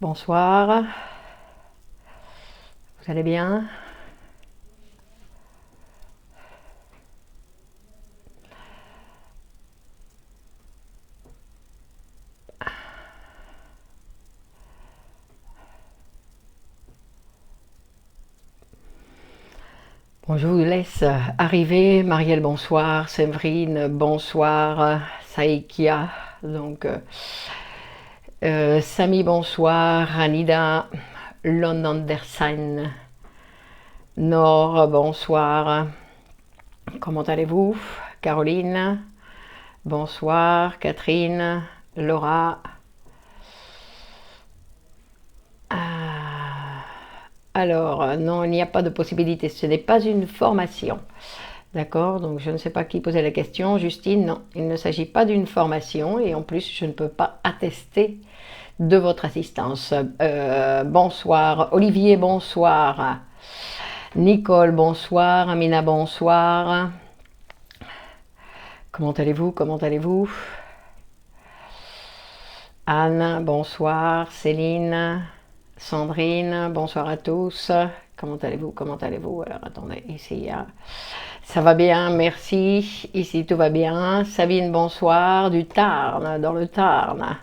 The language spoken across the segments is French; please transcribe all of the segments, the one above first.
Bonsoir, vous allez bien? Bon, je vous laisse arriver. Marielle, bonsoir. Séverine, bonsoir. Saikia, donc Samy, bonsoir. Anida, Lonandersen, Nord, bonsoir. Comment allez-vous? Caroline, bonsoir. Catherine, Laura. Alors, non, il n'y a pas de possibilité. Ce n'est pas une formation. D'accord? Donc, je ne sais pas qui posait la question. Justine, non, il ne s'agit pas d'une formation. Et en plus, je ne peux pas attester de votre assistance. Bonsoir. Olivier, bonsoir. Nicole, bonsoir. Amina, bonsoir. Comment allez-vous? Comment allez-vous? Anne, bonsoir. Céline, Sandrine, bonsoir à tous. Comment allez-vous? Comment allez-vous? Alors attendez, ici il y a... Ça va bien, merci. Ici tout va bien. Sabine, bonsoir. Du Tarn, dans le Tarn.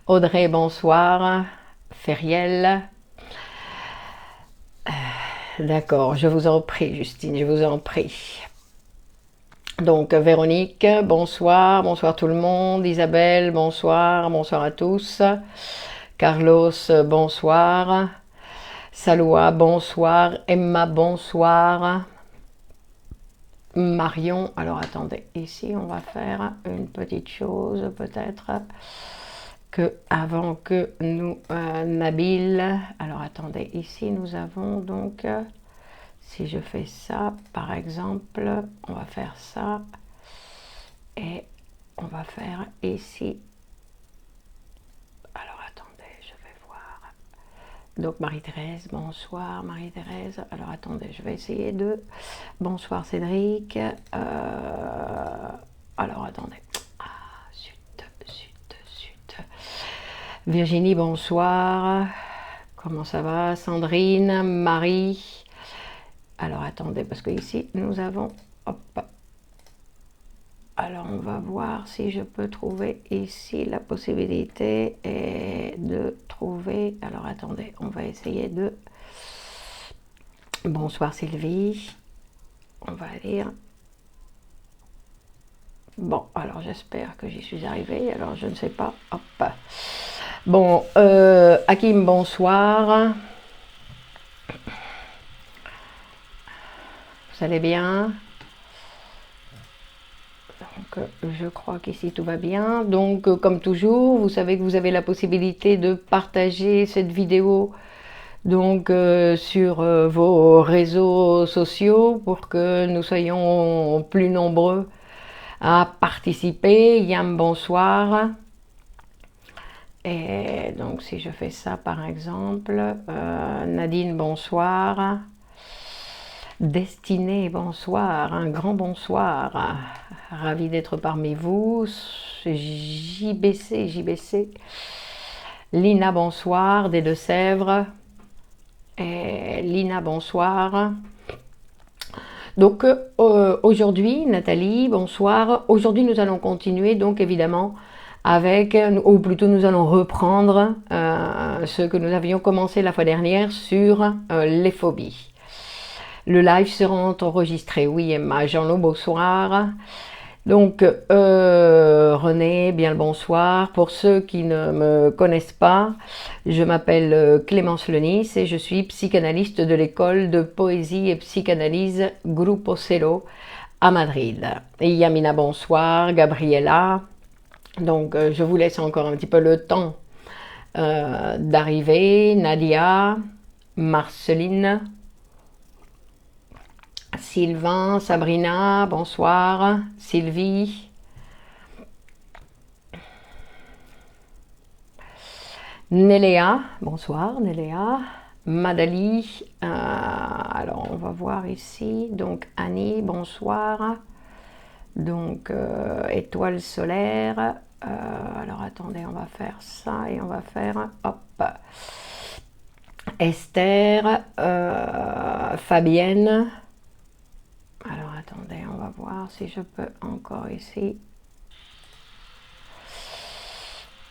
Audrey, bonsoir. Feriel. D'accord, je vous en prie, Justine, je vous en prie. Donc Véronique, bonsoir, bonsoir tout le monde. Isabelle, bonsoir, bonsoir à tous. Carlos, bonsoir. Saloua, bonsoir. Emma, bonsoir. Marion, alors attendez, ici on va faire une petite chose peut-être que avant que nous Nabil, alors attendez, ici nous avons donc si je fais ça par exemple, on va faire ça et on va faire ici. Alors attendez, je vais voir. Donc Marie-Thérèse, bonsoir Marie-Thérèse. Alors attendez, je vais essayer de... Bonsoir Cédric. Alors attendez. Ah, zut. Virginie, bonsoir. Comment ça va? Sandrine, Marie. Alors attendez, parce que ici nous avons... Hop. Alors on va voir si je peux trouver ici la possibilité de trouver... Alors attendez, on va essayer de... Bonsoir Sylvie. On va lire. Bon, alors j'espère que j'y suis arrivée. Alors je ne sais pas. Hop. Bon, Hakim, bonsoir. Vous allez bien? Donc je crois qu'ici tout va bien. Donc comme toujours, vous savez que vous avez la possibilité de partager cette vidéo donc sur vos réseaux sociaux pour que nous soyons plus nombreux à participer. Yam, bonsoir. Et donc si je fais ça par exemple, Nadine, bonsoir. Destinée, bonsoir, un grand bonsoir. Ravi d'être parmi vous. JBC. Lina, bonsoir, des Deux-Sèvres. Et Lina, bonsoir. Donc aujourd'hui, Nathalie, bonsoir. Aujourd'hui, nous allons continuer donc évidemment avec, ou plutôt nous allons reprendre ce que nous avions commencé la fois dernière sur les phobies. Le live sera enregistré, oui Emma, Jean-Loup, bonsoir. Donc René, bien le bonsoir. Pour ceux qui ne me connaissent pas, je m'appelle Clémence Lenis et je suis psychanalyste de l'école de poésie et psychanalyse Grupo Celo à Madrid. Et Yamina, bonsoir. Gabriella. Donc je vous laisse encore un petit peu le temps d'arriver. Nadia, Marceline, Sylvain, Sabrina, bonsoir. Sylvie. Néléa, bonsoir Néléa. Madali, alors on va voir ici, donc Annie, bonsoir. Donc étoile solaire, Alors attendez, on va faire ça et on va faire, hop, Esther, Fabienne. Alors attendez, on va voir si je peux encore ici.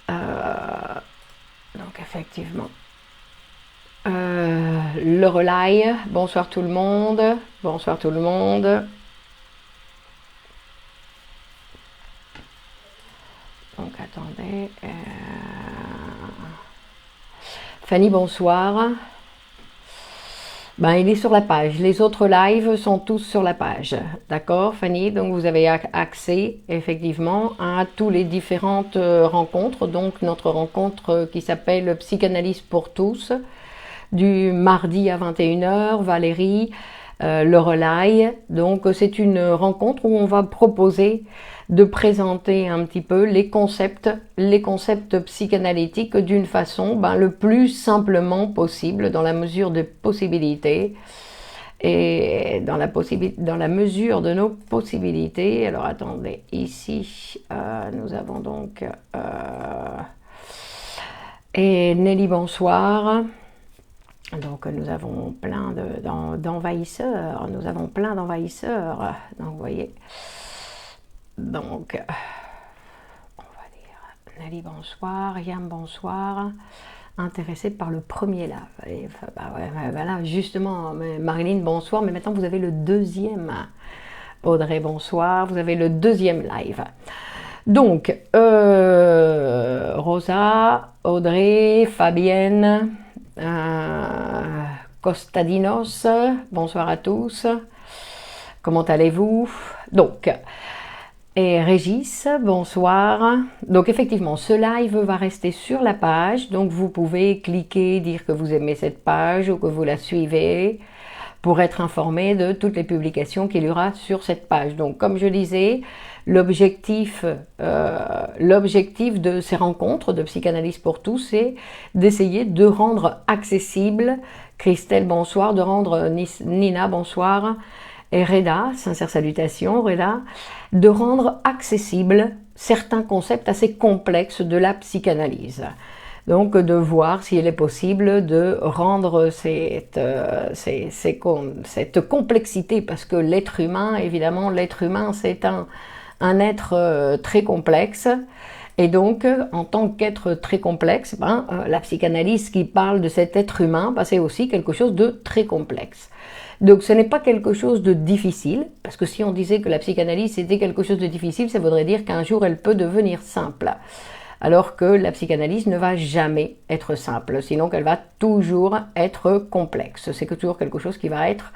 Donc effectivement. Le relais, bonsoir tout le monde, bonsoir tout le monde. Donc attendez. Fanny, bonsoir. Ben, il est sur la page. Les autres lives sont tous sur la page. D'accord, Fanny? Donc, vous avez accès, effectivement, à tous les différentes rencontres. Donc, notre rencontre qui s'appelle Psychanalyse pour tous, du mardi à 21h, Valérie, le relais. Donc, c'est une rencontre où on va proposer de présenter un petit peu les concepts psychanalytiques d'une façon le plus simplement possible, dans la mesure des possibilités et dans la mesure de nos possibilités. Alors attendez, ici nous avons donc et Nelly, bonsoir. Donc nous avons plein d'envahisseurs, donc vous voyez. Donc, on va dire Nelly, bonsoir, Yam, bonsoir, intéressé par le premier live. Et, voilà, justement, Marilyn, bonsoir, mais maintenant vous avez le deuxième. Audrey, bonsoir, vous avez le deuxième live. Donc, Rosa, Audrey, Fabienne, Costadinos, bonsoir à tous. Comment allez-vous? Donc, et Régis, bonsoir. Donc effectivement, ce live va rester sur la page. Donc vous pouvez cliquer, dire que vous aimez cette page ou que vous la suivez pour être informé de toutes les publications qu'il y aura sur cette page. Donc comme je disais, l'objectif de ces rencontres de psychanalyse pour tous, c'est d'essayer de rendre accessible, Christelle, bonsoir, de rendre Nina, bonsoir, et Reda, sincère salutation, Reda, de rendre accessibles certains concepts assez complexes de la psychanalyse. Donc de voir s'il est possible de rendre cette complexité, parce que l'être humain, évidemment, l'être humain c'est un être très complexe, et donc en tant qu'être très complexe, la psychanalyse qui parle de cet être humain, c'est aussi quelque chose de très complexe. Donc ce n'est pas quelque chose de difficile, parce que si on disait que la psychanalyse c'était quelque chose de difficile, ça voudrait dire qu'un jour elle peut devenir simple. Alors que la psychanalyse ne va jamais être simple, sinon qu'elle va toujours être complexe. C'est toujours quelque chose qui va être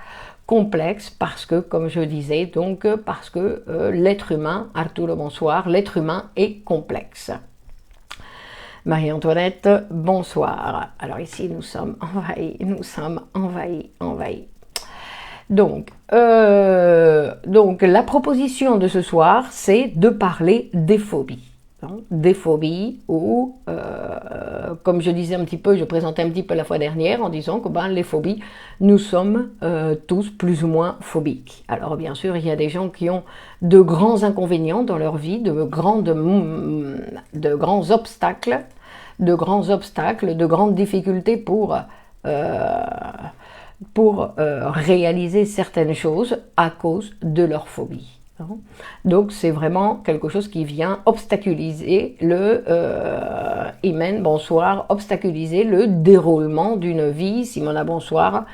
complexe parce que, comme je disais, donc parce que l'être humain, Arturo bonsoir, l'être humain est complexe. Marie-Antoinette, bonsoir. Alors ici nous sommes envahis. Donc la proposition de ce soir, c'est de parler des phobies. Des phobies ou, comme je disais un petit peu, je présentais un petit peu la fois dernière en disant que les phobies, nous sommes tous plus ou moins phobiques. Alors bien sûr, il y a des gens qui ont de grands inconvénients dans leur vie, de grands obstacles, de grandes difficultés pour réaliser certaines choses à cause de leur phobie. Donc c'est vraiment quelque chose qui vient obstaculiser Imen, bonsoir, obstaculiser le déroulement d'une vie, Simona, bonsoir,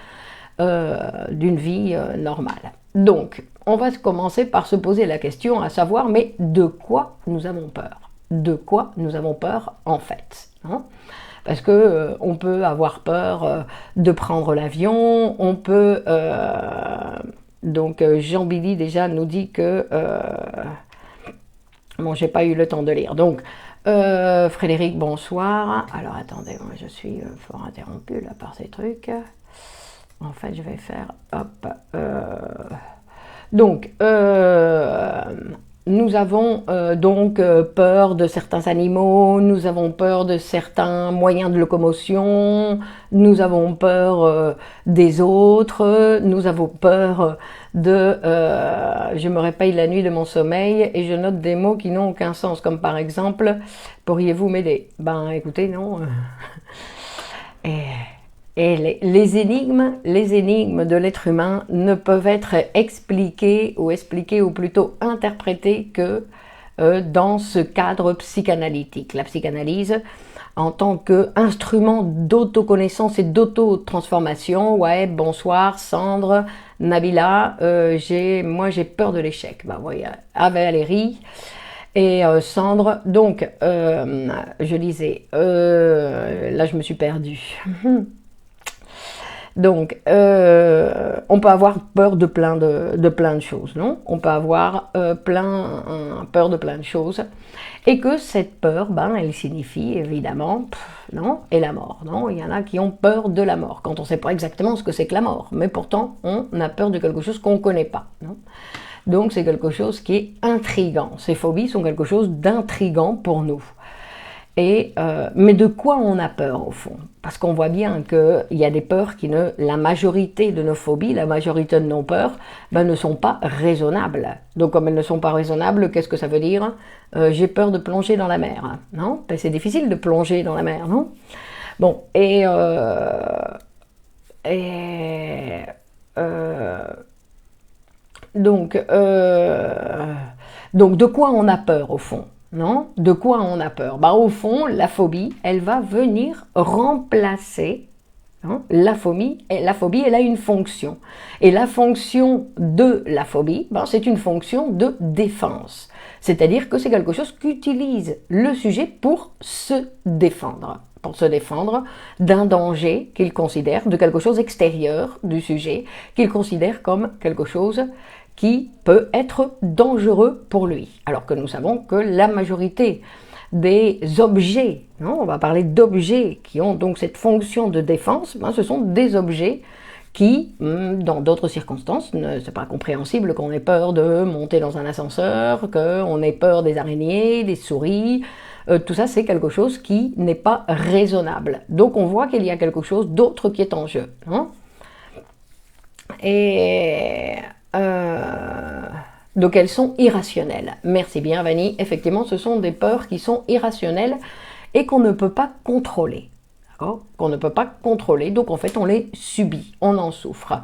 d'une vie normale. Donc on va commencer par se poser la question à savoir, mais de quoi nous avons peur? De quoi nous avons peur en fait, parce que on peut avoir peur de prendre l'avion, on peut donc Jean Billy déjà nous dit que bon, j'ai pas eu le temps de lire. Donc Frédéric, bonsoir. Alors attendez, moi je suis fort interrompue là par ces trucs. En fait, je vais faire hop. Donc nous avons donc peur de certains animaux, nous avons peur de certains moyens de locomotion, nous avons peur des autres, nous avons peur de... je me réveille la nuit de mon sommeil et je note des mots qui n'ont aucun sens, comme par exemple, pourriez-vous m'aider? Ben écoutez, non. Et les énigmes de l'être humain ne peuvent être expliquées ou plutôt interprétées que dans ce cadre psychanalytique. La psychanalyse, en tant qu'instrument d'autoconnaissance et d'auto-transformation, ouais, bonsoir Sandre, Nabila, moi j'ai peur de l'échec. Ben voyez, Valérie et Sandre, donc je lisais, là je me suis perdue. Donc, on peut avoir peur de plein de choses, non? On peut avoir peur de plein de choses, et que cette peur, ben, elle signifie évidemment, non? Et la mort, non? Il y en a qui ont peur de la mort, quand on ne sait pas exactement ce que c'est que la mort, mais pourtant, on a peur de quelque chose qu'on ne connaît pas, non? Donc, c'est quelque chose qui est intriguant. Ces phobies sont quelque chose d'intriguant pour nous. Mais de quoi on a peur au fond? Parce qu'on voit bien qu'il y a des peurs la majorité de nos phobies, la majorité de nos peurs, ben, ne sont pas raisonnables. Donc comme elles ne sont pas raisonnables, qu'est-ce que ça veut dire? J'ai peur de plonger dans la mer, non? Ben, c'est difficile de plonger dans la mer, non? Bon, donc de quoi on a peur au fond? Non? De quoi on a peur? Bah, au fond, la phobie, elle va venir remplacer, hein, la phobie, elle a une fonction. Et la fonction de la phobie, ben, c'est une fonction de défense. C'est-à-dire que c'est quelque chose qu'utilise le sujet pour se défendre. Pour se défendre d'un danger qu'il considère, de quelque chose extérieur du sujet, qu'il considère comme quelque chose qui peut être dangereux pour lui. Alors que nous savons que la majorité des objets, non, on va parler d'objets qui ont donc cette fonction de défense, ben, ce sont des objets qui, dans d'autres circonstances, c'est pas compréhensible qu'on ait peur de monter dans un ascenseur, qu'on ait peur des araignées, des souris, tout ça c'est quelque chose qui n'est pas raisonnable. Donc on voit qu'il y a quelque chose d'autre qui est en jeu. Hein. Donc elles sont irrationnelles. Merci bien Vanny, effectivement ce sont des peurs qui sont irrationnelles et qu'on ne peut pas contrôler. Qu'on ne peut pas contrôler, donc en fait on les subit, on en souffre.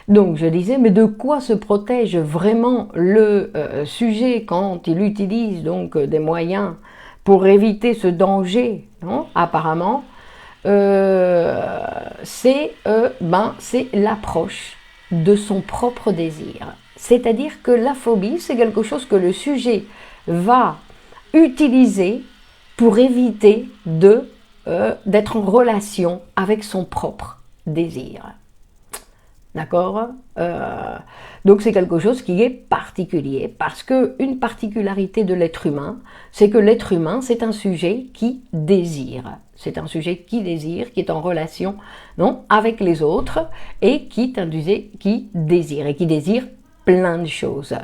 Donc je disais, mais de quoi se protège vraiment le sujet quand il utilise donc des moyens pour éviter ce danger, non? Apparemment, c'est l'approche de son propre désir. C'est-à-dire que la phobie, c'est quelque chose que le sujet va utiliser pour éviter d'être en relation avec son propre désir. D'accord? Donc c'est quelque chose qui est particulier, parce qu'une particularité de l'être humain, c'est que l'être humain, c'est un sujet qui désire. C'est un sujet qui désire, qui est en relation, non, avec les autres, et qui désire plein de choses.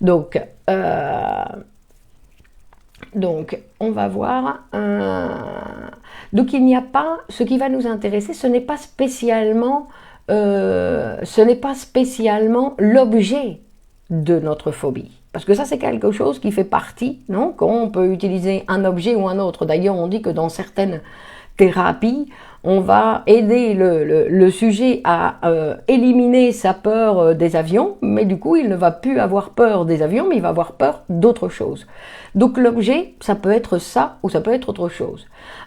Donc on va voir. Donc il n'y a pas, ce qui va nous intéresser, ce n'est pas spécialement l'objet de notre phobie. Parce que ça, c'est quelque chose qui fait partie, non? Qu'on peut utiliser un objet ou un autre. D'ailleurs, on dit que dans certaines thérapies, on va aider le sujet à éliminer sa peur des avions, mais du coup, il ne va plus avoir peur des avions, mais il va avoir peur d'autre chose. Donc l'objet, ça peut être ça ou ça peut être autre chose.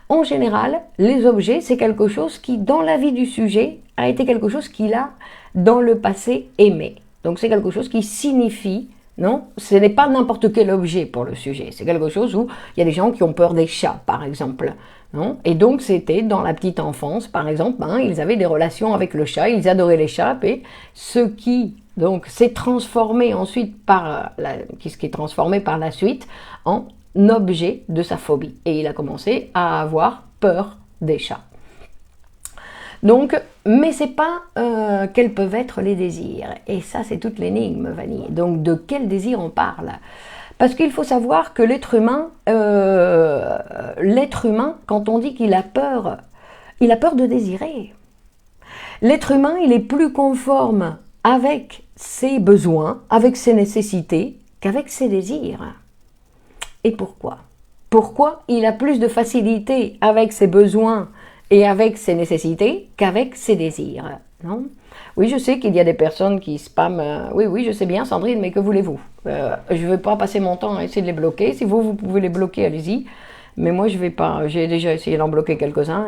En général, les objets, c'est quelque chose qui, dans la vie du sujet, a été quelque chose qu'il a, dans le passé, aimé. Donc c'est quelque chose qui signifie, non? Ce n'est pas n'importe quel objet pour le sujet. C'est quelque chose où il y a des gens qui ont peur des chats, par exemple. Non? Et donc c'était dans la petite enfance, par exemple, ils avaient des relations avec le chat, ils adoraient les chats, et ce qui donc s'est transformé ensuite ce qui est transformé par la suite en objet de sa phobie. Et il a commencé à avoir peur des chats. Donc, mais c'est pas quels peuvent être les désirs. Et ça, c'est toute l'énigme, Vanille. Donc, de quel désir on parle? Parce qu'il faut savoir que l'être humain, quand on dit qu'il a peur de désirer. L'être humain, il est plus conforme avec ses besoins, avec ses nécessités, qu'avec ses désirs. Et pourquoi? Pourquoi il a plus de facilité avec ses besoins et avec ses nécessités qu'avec ses désirs, non? Oui, je sais qu'il y a des personnes qui spamment. Oui, je sais bien, Sandrine, mais que voulez-vous? Je ne vais pas passer mon temps à essayer de les bloquer. Si vous pouvez les bloquer, allez-y. Mais moi, je ne vais pas. J'ai déjà essayé d'en bloquer quelques-uns.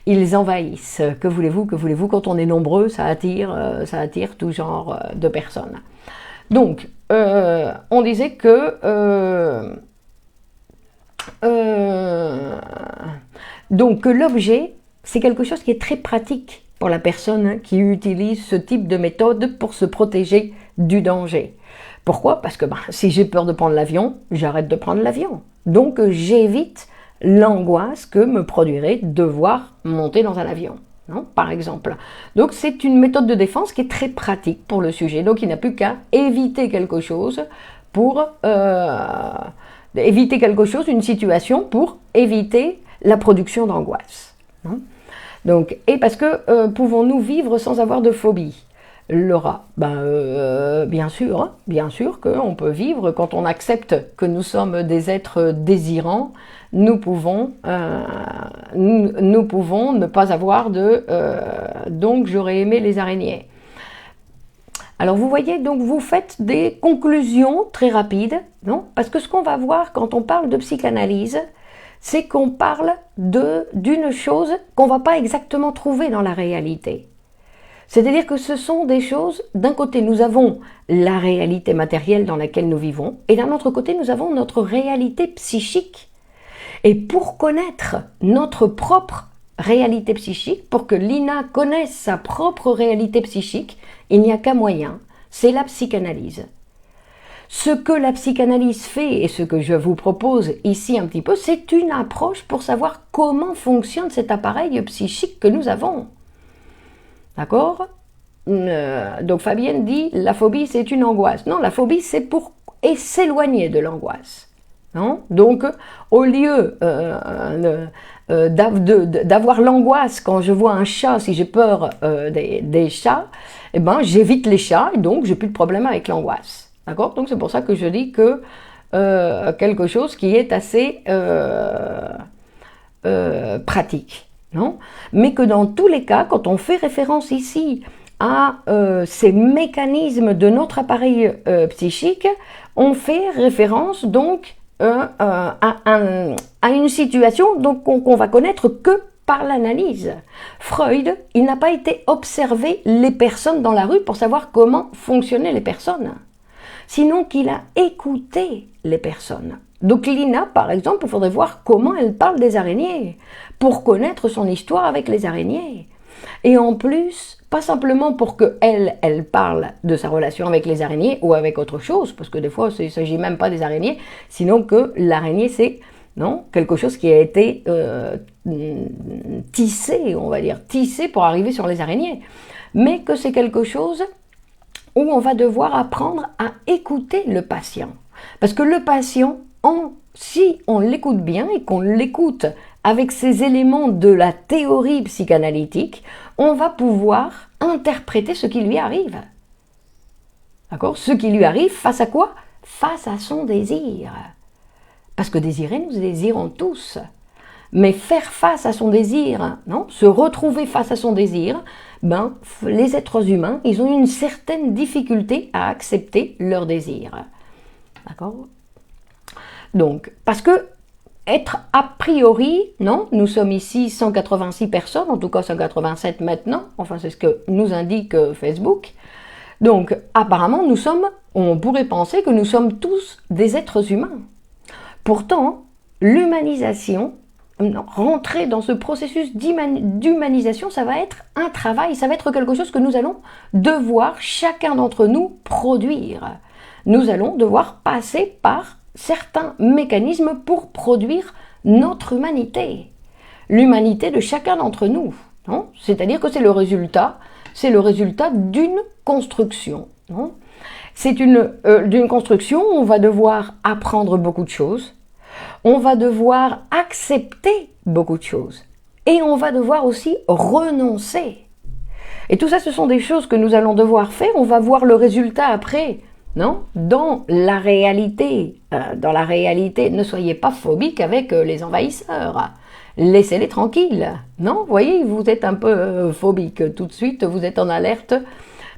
Ils envahissent. Que voulez-vous? Que voulez-vous? Quand on est nombreux, ça attire tout genre de personnes. Donc, on disait que... donc, que l'objet, c'est quelque chose qui est très pratique pour la personne qui utilise ce type de méthode pour se protéger du danger. Pourquoi? Parce que si j'ai peur de prendre l'avion, j'arrête de prendre l'avion. Donc j'évite l'angoisse que me produirait devoir monter dans un avion, non? Par exemple. Donc c'est une méthode de défense qui est très pratique pour le sujet. Donc il n'a plus qu'à éviter quelque chose pour une situation pour éviter la production d'angoisse, non? Donc, et parce que pouvons-nous vivre sans avoir de phobie? Laura, bien sûr qu'on peut vivre quand on accepte que nous sommes des êtres désirants. Nous pouvons ne pas avoir de... donc j'aurais aimé les araignées. Alors vous voyez, donc vous faites des conclusions très rapides, non? Parce que ce qu'on va voir quand on parle de psychanalyse, c'est qu'on parle d'une chose qu'on ne va pas exactement trouver dans la réalité. C'est-à-dire que ce sont des choses, d'un côté nous avons la réalité matérielle dans laquelle nous vivons, et d'un autre côté nous avons notre réalité psychique. Et pour connaître notre propre réalité psychique, pour que Lina connaisse sa propre réalité psychique, il n'y a qu'un moyen, c'est la psychanalyse. Ce que la psychanalyse fait et ce que je vous propose ici un petit peu, c'est une approche pour savoir comment fonctionne cet appareil psychique que nous avons. D'accord? Donc Fabienne dit, la phobie c'est une angoisse. Non, la phobie c'est pour s'éloigner de l'angoisse. Non? Donc au lieu d'avoir l'angoisse quand je vois un chat, si j'ai peur des chats, eh ben, j'évite les chats et donc j'ai plus de problème avec l'angoisse. D'accord? Donc c'est pour ça que je dis que quelque chose qui est assez pratique. Non? Mais que dans tous les cas, quand on fait référence ici à ces mécanismes de notre appareil psychique, on fait référence donc à une situation donc, qu'on va connaître que par l'analyse. Freud, il n'a pas été observer les personnes dans la rue pour savoir comment fonctionnaient les personnes, sinon qu'il a écouté les personnes. Donc Lina, par exemple, il faudrait voir comment elle parle des araignées, pour connaître son histoire avec les araignées. Et en plus, pas simplement pour qu'elle parle de sa relation avec les araignées ou avec autre chose, parce que des fois, il ne s'agit même pas des araignées, sinon que l'araignée, c'est quelque chose qui a été tissé, on va dire, tissé pour arriver sur les araignées. Mais que c'est quelque chose où on va devoir apprendre à écouter le patient. Parce que le patient, si on l'écoute bien et qu'on l'écoute avec ces éléments de la théorie psychanalytique, on va pouvoir interpréter ce qui lui arrive. D'accord? Ce qui lui arrive face à quoi? Face à son désir. Parce que désirer, nous désirons tous. Mais faire face à son désir, se retrouver face à son désir, les êtres humains, ils ont une certaine difficulté à accepter leur désir. D'accord? Donc, parce que être a priori, nous sommes ici 186 personnes, en tout cas 187 maintenant, enfin c'est ce que nous indique Facebook. Donc, apparemment, on pourrait penser que nous sommes tous des êtres humains. Pourtant, l'humanisation, rentrer dans ce processus d'humanisation, ça va être un travail, ça va être quelque chose que nous allons devoir, chacun d'entre nous, produire. Nous allons devoir passer par certains mécanismes pour produire notre humanité. L'humanité de chacun d'entre nous. C'est-à-dire que c'est le résultat d'une construction. C'est d'une construction où on va devoir apprendre beaucoup de choses, on va devoir accepter beaucoup de choses et on va devoir aussi renoncer. Et tout ça, ce sont des choses que nous allons devoir faire, on va voir le résultat après, non? Dans la réalité, ne soyez pas phobiques avec les envahisseurs. Laissez-les tranquilles, non? Vous voyez, vous êtes un peu phobique tout de suite, vous êtes en alerte,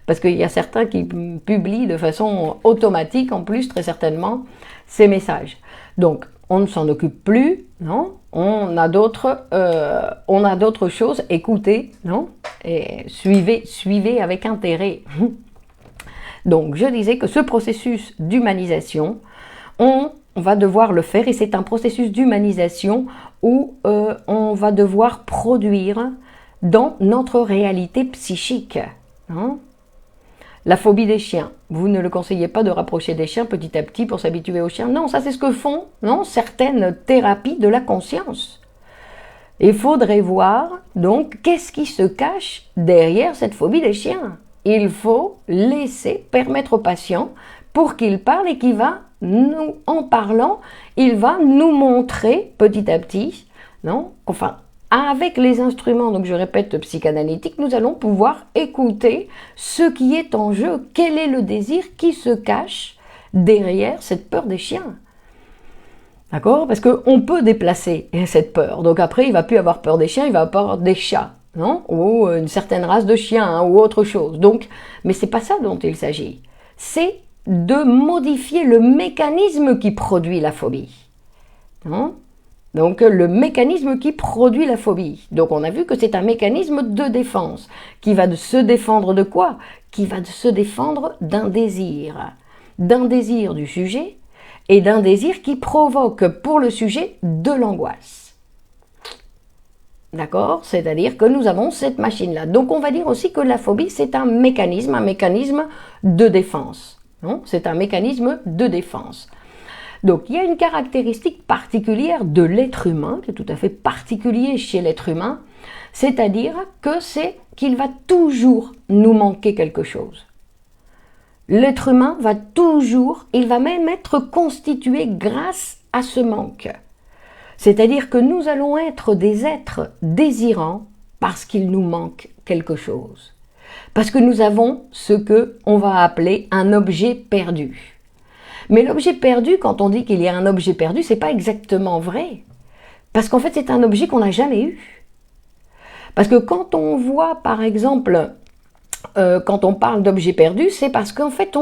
parce qu'il y a certains qui publient de façon automatique, en plus, très certainement, ces messages. Donc, on ne s'en occupe plus, non? On a d'autres choses, écoutez, non? Et suivez avec intérêt. Donc, je disais que ce processus d'humanisation, on va devoir le faire, et c'est un processus d'humanisation où on va devoir produire dans notre réalité psychique. Hein? La phobie des chiens, vous ne le conseillez pas de rapprocher des chiens petit à petit pour s'habituer aux chiens. Non, ça c'est ce que font certaines thérapies de la conscience. Il faudrait voir donc qu'est-ce qui se cache derrière cette phobie des chiens. Il faut permettre au patient pour qu'il parle et qu'il va en parlant, il va nous montrer petit à petit, avec les instruments, donc je répète, psychanalytiques, nous allons pouvoir écouter ce qui est en jeu, quel est le désir qui se cache derrière cette peur des chiens. D'accord? Parce qu'on peut déplacer cette peur, donc après il ne va plus avoir peur des chiens, il va avoir peur des chats, non? Ou une certaine race de chiens, ou autre chose. Donc, mais ce n'est pas ça dont il s'agit, c'est de modifier le mécanisme qui produit la phobie. Non? Donc le mécanisme qui produit la phobie. Donc on a vu que c'est un mécanisme de défense qui va se défendre de quoi? Qui va se défendre d'un désir du sujet et d'un désir qui provoque pour le sujet de l'angoisse. D'accord? C'est-à-dire que nous avons cette machine-là. Donc on va dire aussi que la phobie c'est un mécanisme de défense. C'est un mécanisme de défense. Donc, il y a une caractéristique particulière de l'être humain, qui est tout à fait particulier chez l'être humain, c'est-à-dire qu'il va toujours nous manquer quelque chose. L'être humain il va même être constitué grâce à ce manque. C'est-à-dire que nous allons être des êtres désirants parce qu'il nous manque quelque chose. Parce que nous avons ce qu'on va appeler un objet perdu. Mais l'objet perdu, quand on dit qu'il y a un objet perdu, c'est pas exactement vrai. Parce qu'en fait, c'est un objet qu'on n'a jamais eu. Parce que quand on voit, par exemple, quand on parle d'objet perdu, c'est parce qu'en fait,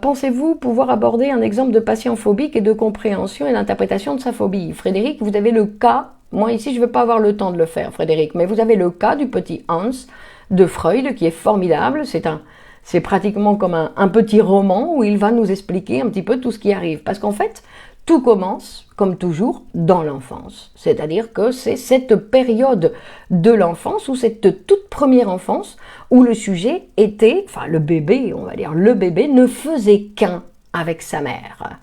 pensez-vous pouvoir aborder un exemple de patient phobique et de compréhension et d'interprétation de sa phobie? Frédéric, vous avez le cas. Moi, ici, je ne vais pas avoir le temps de le faire, Frédéric, mais vous avez le cas du petit Hans de Freud, qui est formidable. C'est pratiquement comme un petit roman où il va nous expliquer un petit peu tout ce qui arrive. Parce qu'en fait, tout commence, comme toujours, dans l'enfance. C'est-à-dire que c'est cette période de l'enfance, ou cette toute première enfance, où le sujet était, le bébé, on va dire, le bébé ne faisait qu'un avec sa mère.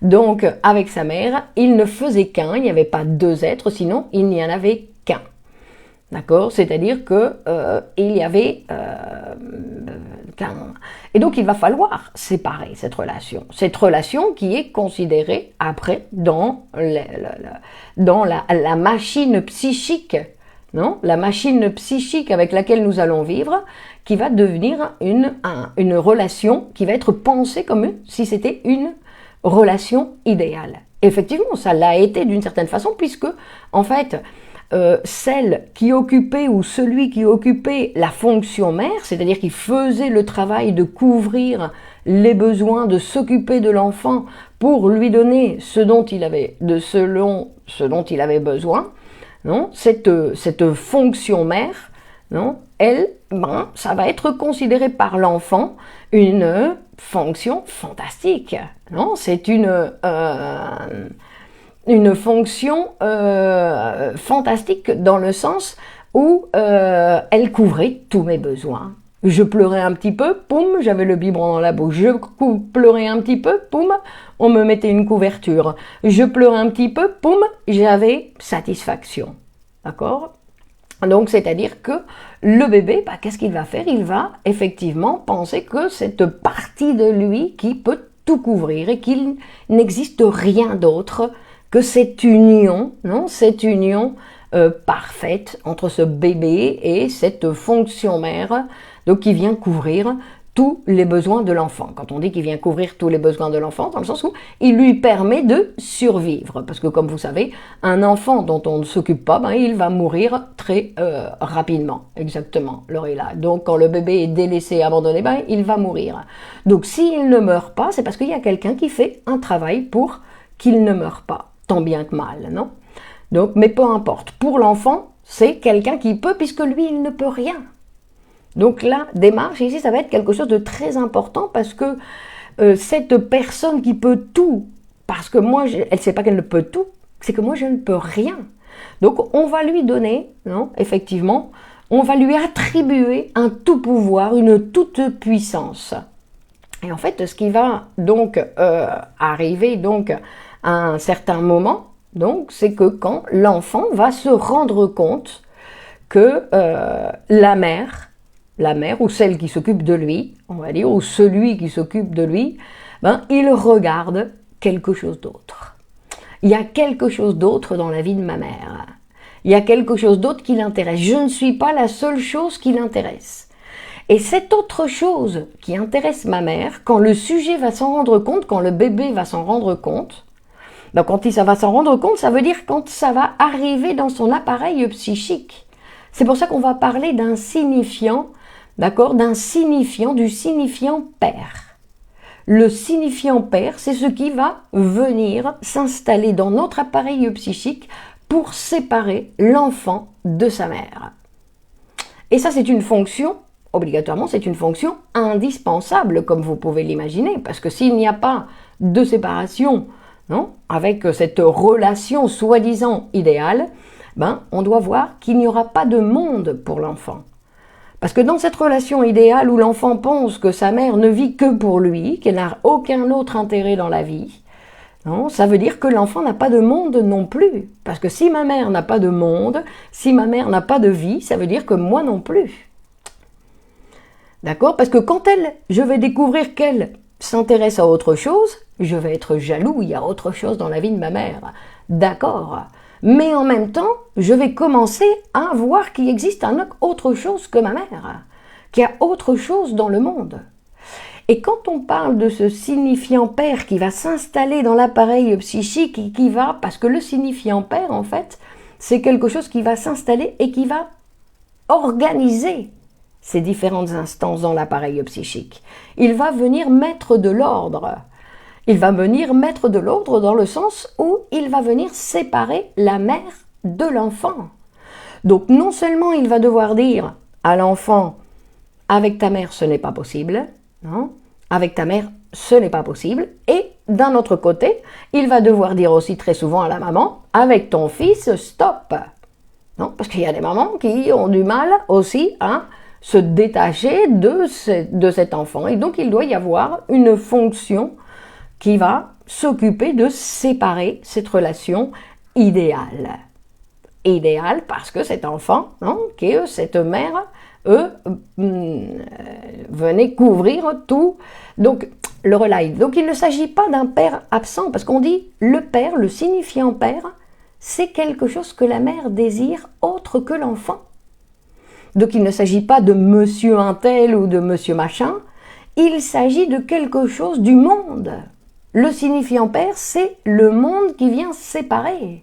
Donc, avec sa mère, il ne faisait qu'un, il n'y avait pas deux êtres, sinon il n'y en avait qu'un. D'accord? C'est-à-dire que il y avait qu'un. Et donc, il va falloir séparer cette relation qui est considérée après dans la machine psychique, non? La machine psychique avec laquelle nous allons vivre, qui va devenir une relation qui va être pensée comme si c'était une relation idéale. Effectivement, ça l'a été d'une certaine façon, puisque, en fait, celle qui occupait ou celui qui occupait la fonction mère, c'est-à-dire qui faisait le travail de couvrir les besoins, de s'occuper de l'enfant pour lui donner ce dont il avait besoin, non? Cette fonction mère, non? Ça va être considéré par l'enfant une fonction fantastique, non? C'est une fonction fantastique dans le sens où elle couvrait tous mes besoins. Je pleurais un petit peu, poum, j'avais le biberon dans la bouche. Je pleurais un petit peu, poum, on me mettait une couverture. Je pleurais un petit peu, poum, j'avais satisfaction. D'accord? Donc, c'est-à-dire que le bébé, bah, qu'est-ce qu'il va faire? Il va effectivement penser que cette partie de lui qui peut tout couvrir et qu'il n'existe rien d'autre que cette union, non? Cette union parfaite entre ce bébé et cette fonction mère, donc qui vient couvrir tous les besoins de l'enfant. Quand on dit qu'il vient couvrir tous les besoins de l'enfant, dans le sens où il lui permet de survivre. Parce que comme vous savez, un enfant dont on ne s'occupe pas, ben, il va mourir très rapidement. Exactement, Lorella. Donc quand le bébé est délaissé, abandonné, ben, il va mourir. Donc s'il ne meurt pas, c'est parce qu'il y a quelqu'un qui fait un travail pour qu'il ne meure pas. Tant bien que mal, non? Donc, mais peu importe. Pour l'enfant, c'est quelqu'un qui peut, puisque lui, il ne peut rien. Donc la démarche ici, ça va être quelque chose de très important parce que cette personne qui peut tout, parce que moi, elle ne sait pas qu'elle ne peut tout, c'est que moi, je ne peux rien. Donc on va lui donner, non, effectivement, on va lui attribuer un tout pouvoir, une toute puissance. Et en fait, ce qui va donc arriver donc à un certain moment, donc, c'est que quand l'enfant va se rendre compte que la mère ou celle qui s'occupe de lui, on va dire, ou celui qui s'occupe de lui, ben, il regarde quelque chose d'autre. Il y a quelque chose d'autre dans la vie de ma mère. Il y a quelque chose d'autre qui l'intéresse. Je ne suis pas la seule chose qui l'intéresse. Et cette autre chose qui intéresse ma mère, quand le sujet va s'en rendre compte, quand le bébé va s'en rendre compte, donc quand ça va s'en rendre compte, ça veut dire quand ça va arriver dans son appareil psychique. C'est pour ça qu'on va parler d'un signifiant, d'accord, du signifiant père. Le signifiant père, c'est ce qui va venir s'installer dans notre appareil psychique pour séparer l'enfant de sa mère. Et ça, c'est une fonction, obligatoirement, c'est une fonction indispensable, comme vous pouvez l'imaginer, parce que s'il n'y a pas de séparation, non, avec cette relation soi-disant idéale, ben, on doit voir qu'il n'y aura pas de monde pour l'enfant. Parce que dans cette relation idéale où l'enfant pense que sa mère ne vit que pour lui, qu'elle n'a aucun autre intérêt dans la vie, non, ça veut dire que l'enfant n'a pas de monde non plus. Parce que si ma mère n'a pas de monde, si ma mère n'a pas de vie, ça veut dire que moi non plus. D'accord? Parce que quand je vais découvrir qu'elle s'intéresse à autre chose, je vais être jaloux, il y a autre chose dans la vie de ma mère. D'accord. Mais en même temps, je vais commencer à voir qu'il existe autre chose que ma mère, qu'il y a autre chose dans le monde. Et quand on parle de ce signifiant père qui va s'installer dans l'appareil psychique et qui va, parce que le signifiant père, en fait, c'est quelque chose qui va s'installer et qui va organiser ces différentes instances dans l'appareil psychique. Il va venir mettre de l'ordre. Il va venir mettre de l'ordre dans le sens où il va venir séparer la mère de l'enfant. Donc non seulement il va devoir dire à l'enfant « avec ta mère ce n'est pas possible », non, avec ta mère ce n'est pas possible, et d'un autre côté, il va devoir dire aussi très souvent à la maman « avec ton fils, stop ». Non, parce qu'il y a des mamans qui ont du mal aussi à se détacher de cet enfant. Et donc, il doit y avoir une fonction qui va s'occuper de séparer cette relation idéale. Idéale parce que cet enfant, non, cette mère, venait couvrir tout. Donc, le relais. Donc, il ne s'agit pas d'un père absent, parce qu'on dit le père, le signifiant père, c'est quelque chose que la mère désire autre que l'enfant. Donc il ne s'agit pas de monsieur un tel ou de monsieur machin, il s'agit de quelque chose du monde. Le signifiant père, c'est le monde qui vient séparer.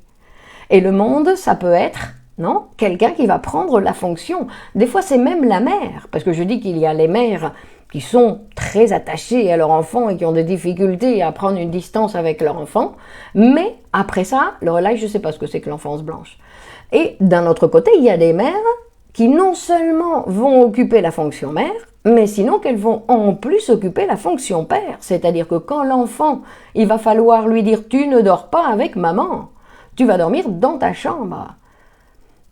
Et le monde, ça peut être, non, quelqu'un qui va prendre la fonction. Des fois, c'est même la mère, parce que je dis qu'il y a les mères qui sont très attachées à leur enfant et qui ont des difficultés à prendre une distance avec leur enfant, mais après ça, le relais, je ne sais pas ce que c'est que l'enfance blanche. Et d'un autre côté, il y a des mères qui non seulement vont occuper la fonction mère, mais sinon qu'elles vont en plus occuper la fonction père. C'est-à-dire que quand l'enfant, il va falloir lui dire « tu ne dors pas avec maman, tu vas dormir dans ta chambre ».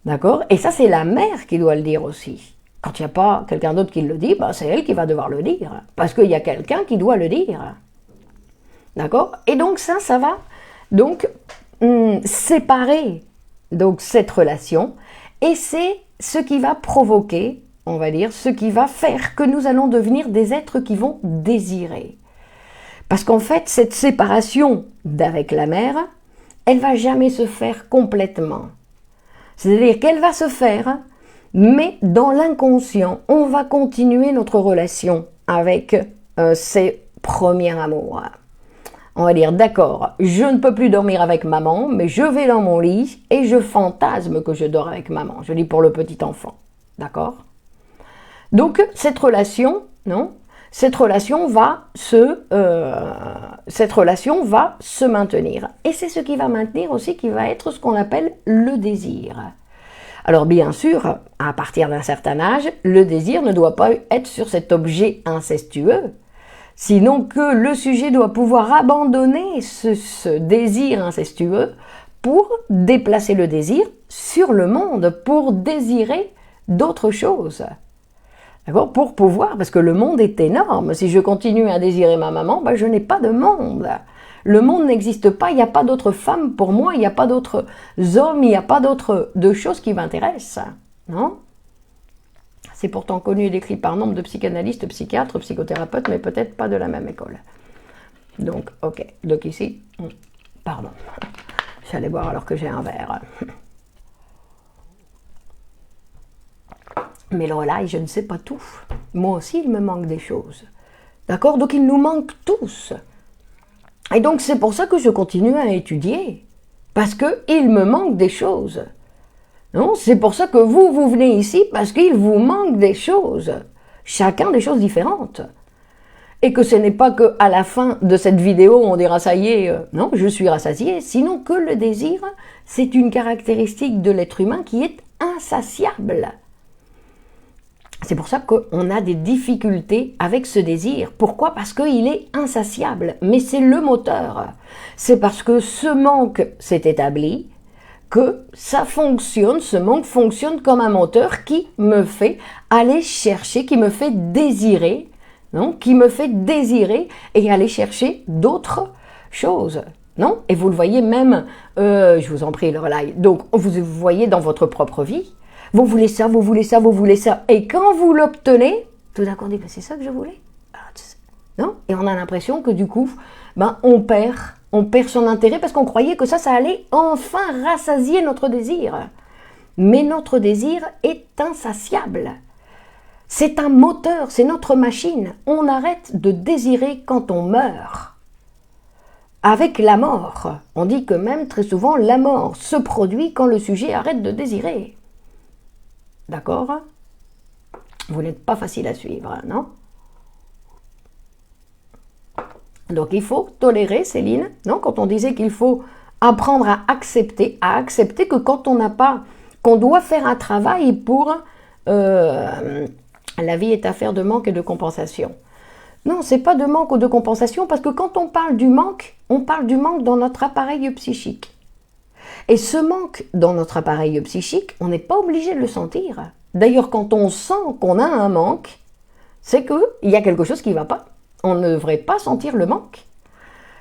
D'accord? Et ça, c'est la mère qui doit le dire aussi. Quand il n'y a pas quelqu'un d'autre qui le dit, bah, c'est elle qui va devoir le dire. Parce qu'il y a quelqu'un qui doit le dire. D'accord? Et donc ça va donc séparer donc, cette relation. Et c'est ce qui va provoquer, on va dire, ce qui va faire que nous allons devenir des êtres qui vont désirer. Parce qu'en fait, cette séparation d'avec la mère, elle va jamais se faire complètement. C'est-à-dire qu'elle va se faire, mais dans l'inconscient, on va continuer notre relation avec ses premiers amours. On va dire, d'accord, je ne peux plus dormir avec maman, mais je vais dans mon lit et je fantasme que je dors avec maman. Je dis pour le petit enfant, d'accord? Donc, cette relation, non? Cette relation va se maintenir. Et c'est ce qui va maintenir aussi, qui va être ce qu'on appelle le désir. Alors bien sûr, à partir d'un certain âge, le désir ne doit pas être sur cet objet incestueux, sinon que le sujet doit pouvoir abandonner ce désir incestueux pour déplacer le désir sur le monde, pour désirer d'autres choses. D'accord ? Pour pouvoir, parce que le monde est énorme. Si je continue à désirer ma maman, ben je n'ai pas de monde. Le monde n'existe pas, il n'y a pas d'autres femmes pour moi, il n'y a pas d'autres hommes, il n'y a pas d'autres choses qui m'intéressent. Non ? C'est pourtant connu et décrit par nombre de psychanalystes, psychiatres, psychothérapeutes, mais peut-être pas de la même école. Donc, ok. Donc ici, pardon. J'allais boire alors que j'ai un verre. Mais là, je ne sais pas tout. Moi aussi, il me manque des choses. D'accord ? Donc, il nous manque tous. Et donc, c'est pour ça que je continue à étudier. Parce qu'il me manque des choses. Non ? C'est pour ça que vous venez ici, parce qu'il vous manque des choses. Chacun des choses différentes. Et que ce n'est pas qu'à la fin de cette vidéo, on dira ça y est, non, je suis rassasié. Sinon que le désir, c'est une caractéristique de l'être humain qui est insatiable. C'est pour ça qu'on a des difficultés avec ce désir. Pourquoi ? Parce qu'il est insatiable. Mais c'est le moteur. C'est parce que ce manque s'est établi que ça fonctionne, ce manque fonctionne comme un moteur qui me fait aller chercher, qui me fait désirer, non ? Qui me fait désirer et aller chercher d'autres choses. Non ? Et vous le voyez même, je vous en prie, Lorelai, donc vous voyez dans votre propre vie, vous voulez ça, vous voulez ça, vous voulez ça. Et quand vous l'obtenez, tout d'un coup on dit, c'est ça que je voulais. Non ? Et on a l'impression que du coup, on perd son intérêt parce qu'on croyait que ça allait enfin rassasier notre désir. Mais notre désir est insatiable. C'est un moteur, c'est notre machine. On arrête de désirer quand on meurt. Avec la mort, on dit que même très souvent la mort se produit quand le sujet arrête de désirer. D'accord ? Vous n'êtes pas facile à suivre, non ? Donc il faut tolérer, Céline, non ? Quand on disait qu'il faut apprendre à accepter que quand on n'a pas, qu'on doit faire un travail pour la vie est affaire de manque et de compensation. Non, c'est pas de manque ou de compensation, parce que quand on parle du manque dans notre appareil psychique. Et ce manque dans notre appareil psychique, on n'est pas obligé de le sentir. D'ailleurs, quand on sent qu'on a un manque, c'est qu'il y a quelque chose qui ne va pas. On ne devrait pas sentir le manque.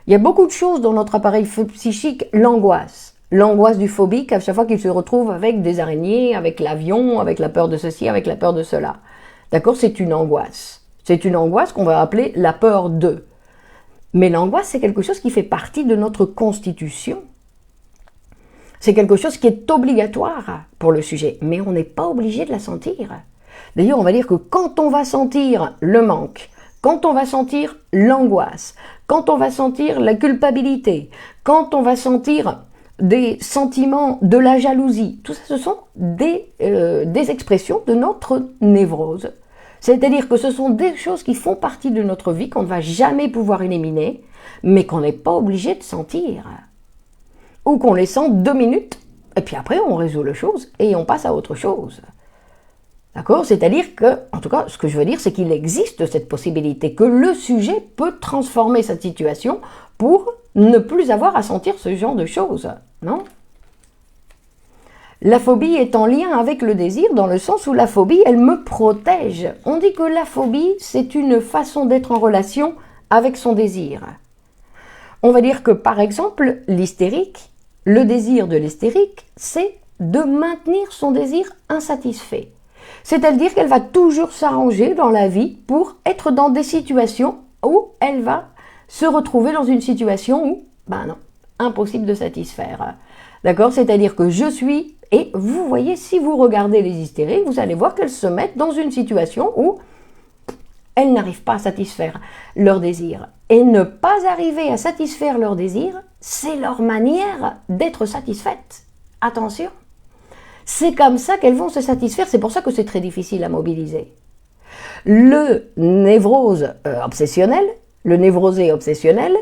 Il y a beaucoup de choses dans notre appareil psychique, l'angoisse. L'angoisse du phobique, à chaque fois qu'il se retrouve avec des araignées, avec l'avion, avec la peur de ceci, avec la peur de cela. D'accord ? C'est une angoisse. C'est une angoisse qu'on va appeler la peur de. Mais l'angoisse, c'est quelque chose qui fait partie de notre constitution. C'est quelque chose qui est obligatoire pour le sujet, mais on n'est pas obligé de la sentir. D'ailleurs, on va dire que quand on va sentir le manque, quand on va sentir l'angoisse, quand on va sentir la culpabilité, quand on va sentir des sentiments de la jalousie, tout ça, ce sont des expressions de notre névrose. C'est-à-dire que ce sont des choses qui font partie de notre vie, qu'on ne va jamais pouvoir éliminer, mais qu'on n'est pas obligé de sentir. Ou qu'on les sent 2 minutes, et puis après on résout la chose et on passe à autre chose. D'accord ? C'est-à-dire que, en tout cas, ce que je veux dire, c'est qu'il existe cette possibilité, que le sujet peut transformer cette situation pour ne plus avoir à sentir ce genre de choses. Non ? La phobie est en lien avec le désir dans le sens où la phobie, elle me protège. On dit que la phobie, c'est une façon d'être en relation avec son désir. On va dire que, par exemple, l'hystérique, le désir de l'hystérique, c'est de maintenir son désir insatisfait. C'est-à-dire qu'elle va toujours s'arranger dans la vie pour être dans des situations où elle va se retrouver dans une situation où, ben non, impossible de satisfaire. D'accord? C'est-à-dire que je suis, et vous voyez, si vous regardez les hystériques, vous allez voir qu'elles se mettent dans une situation où elles n'arrivent pas à satisfaire leur désir. Et ne pas arriver à satisfaire leur désir, c'est leur manière d'être satisfaites. Attention! C'est comme ça qu'elles vont se satisfaire, c'est pour ça que c'est très difficile à mobiliser. Le névrose obsessionnel, le névrosé obsessionnel,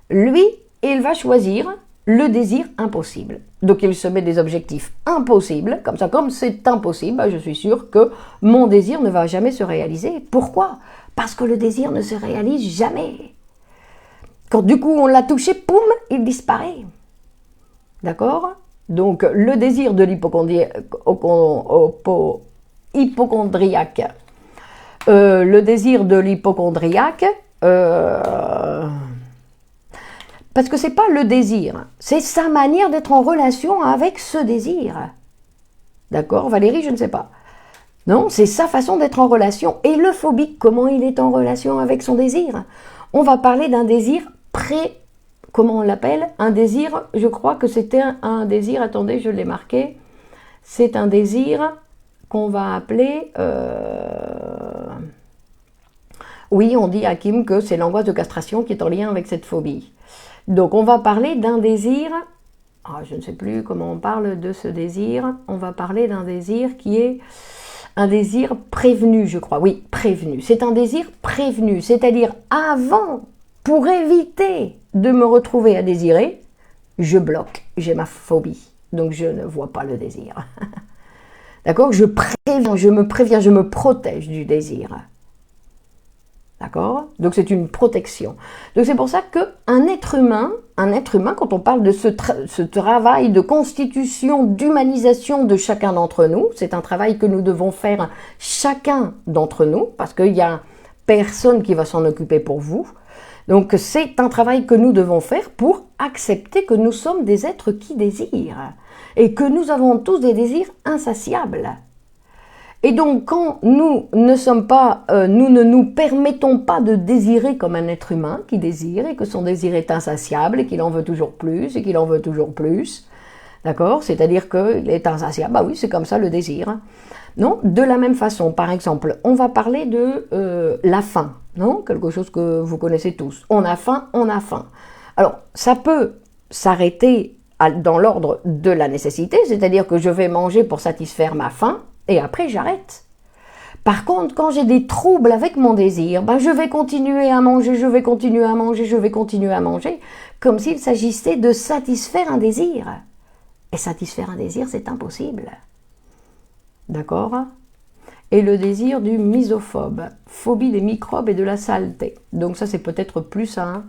lui, il va choisir le désir impossible. Donc il se met des objectifs impossibles, comme ça, comme c'est impossible, je suis sûre que mon désir ne va jamais se réaliser. Pourquoi? Parce que le désir ne se réalise jamais. Quand du coup on l'a touché, poum, il disparaît. D'accord? Donc le désir de l'hypocondriaque, le désir de l'hypocondriaque, parce que c'est pas le désir, c'est sa manière d'être en relation avec ce désir. D'accord, Valérie, je ne sais pas. Non, c'est sa façon d'être en relation. Et le phobique, comment il est en relation avec son désir? On va parler d'un désir comment on l'appelle? Un désir, je crois que c'était un désir, attendez, je l'ai marqué, c'est un désir qu'on va appeler, oui, on dit à Kim que c'est l'angoisse de castration qui est en lien avec cette phobie. Donc on va parler d'un désir, je ne sais plus comment on parle de ce désir, on va parler d'un désir qui est un désir prévenu, je crois, oui, prévenu. C'est un désir prévenu, c'est-à-dire avant, pour éviter de me retrouver à désirer, je bloque, j'ai ma phobie, donc je ne vois pas le désir. D'accord? Je me préviens, je me protège du désir. D'accord? Donc c'est une protection. Donc c'est pour ça qu'un être humain, quand on parle de ce travail de constitution, d'humanisation de chacun d'entre nous, c'est un travail que nous devons faire chacun d'entre nous, parce qu'il n'y a personne qui va s'en occuper pour vous. Donc c'est un travail que nous devons faire pour accepter que nous sommes des êtres qui désirent et que nous avons tous des désirs insatiables. Et donc quand nous ne nous permettons pas de désirer comme un être humain qui désire et que son désir est insatiable et qu'il en veut toujours plus et qu'il en veut toujours plus, d'accord? C'est-à-dire qu'il est insatiable, bah oui, c'est comme ça le désir. Non? De la même façon, par exemple, on va parler de la faim, non? Quelque chose que vous connaissez tous. On a faim, on a faim. Alors, ça peut s'arrêter dans l'ordre de la nécessité, c'est-à-dire que je vais manger pour satisfaire ma faim, et après j'arrête. Par contre, quand j'ai des troubles avec mon désir, je vais continuer à manger, je vais continuer à manger, je vais continuer à manger, comme s'il s'agissait de satisfaire un désir. Et satisfaire un désir, c'est impossible. D'accord? Et le désir du misophobe, phobie des microbes et de la saleté. Donc ça, c'est peut-être plus un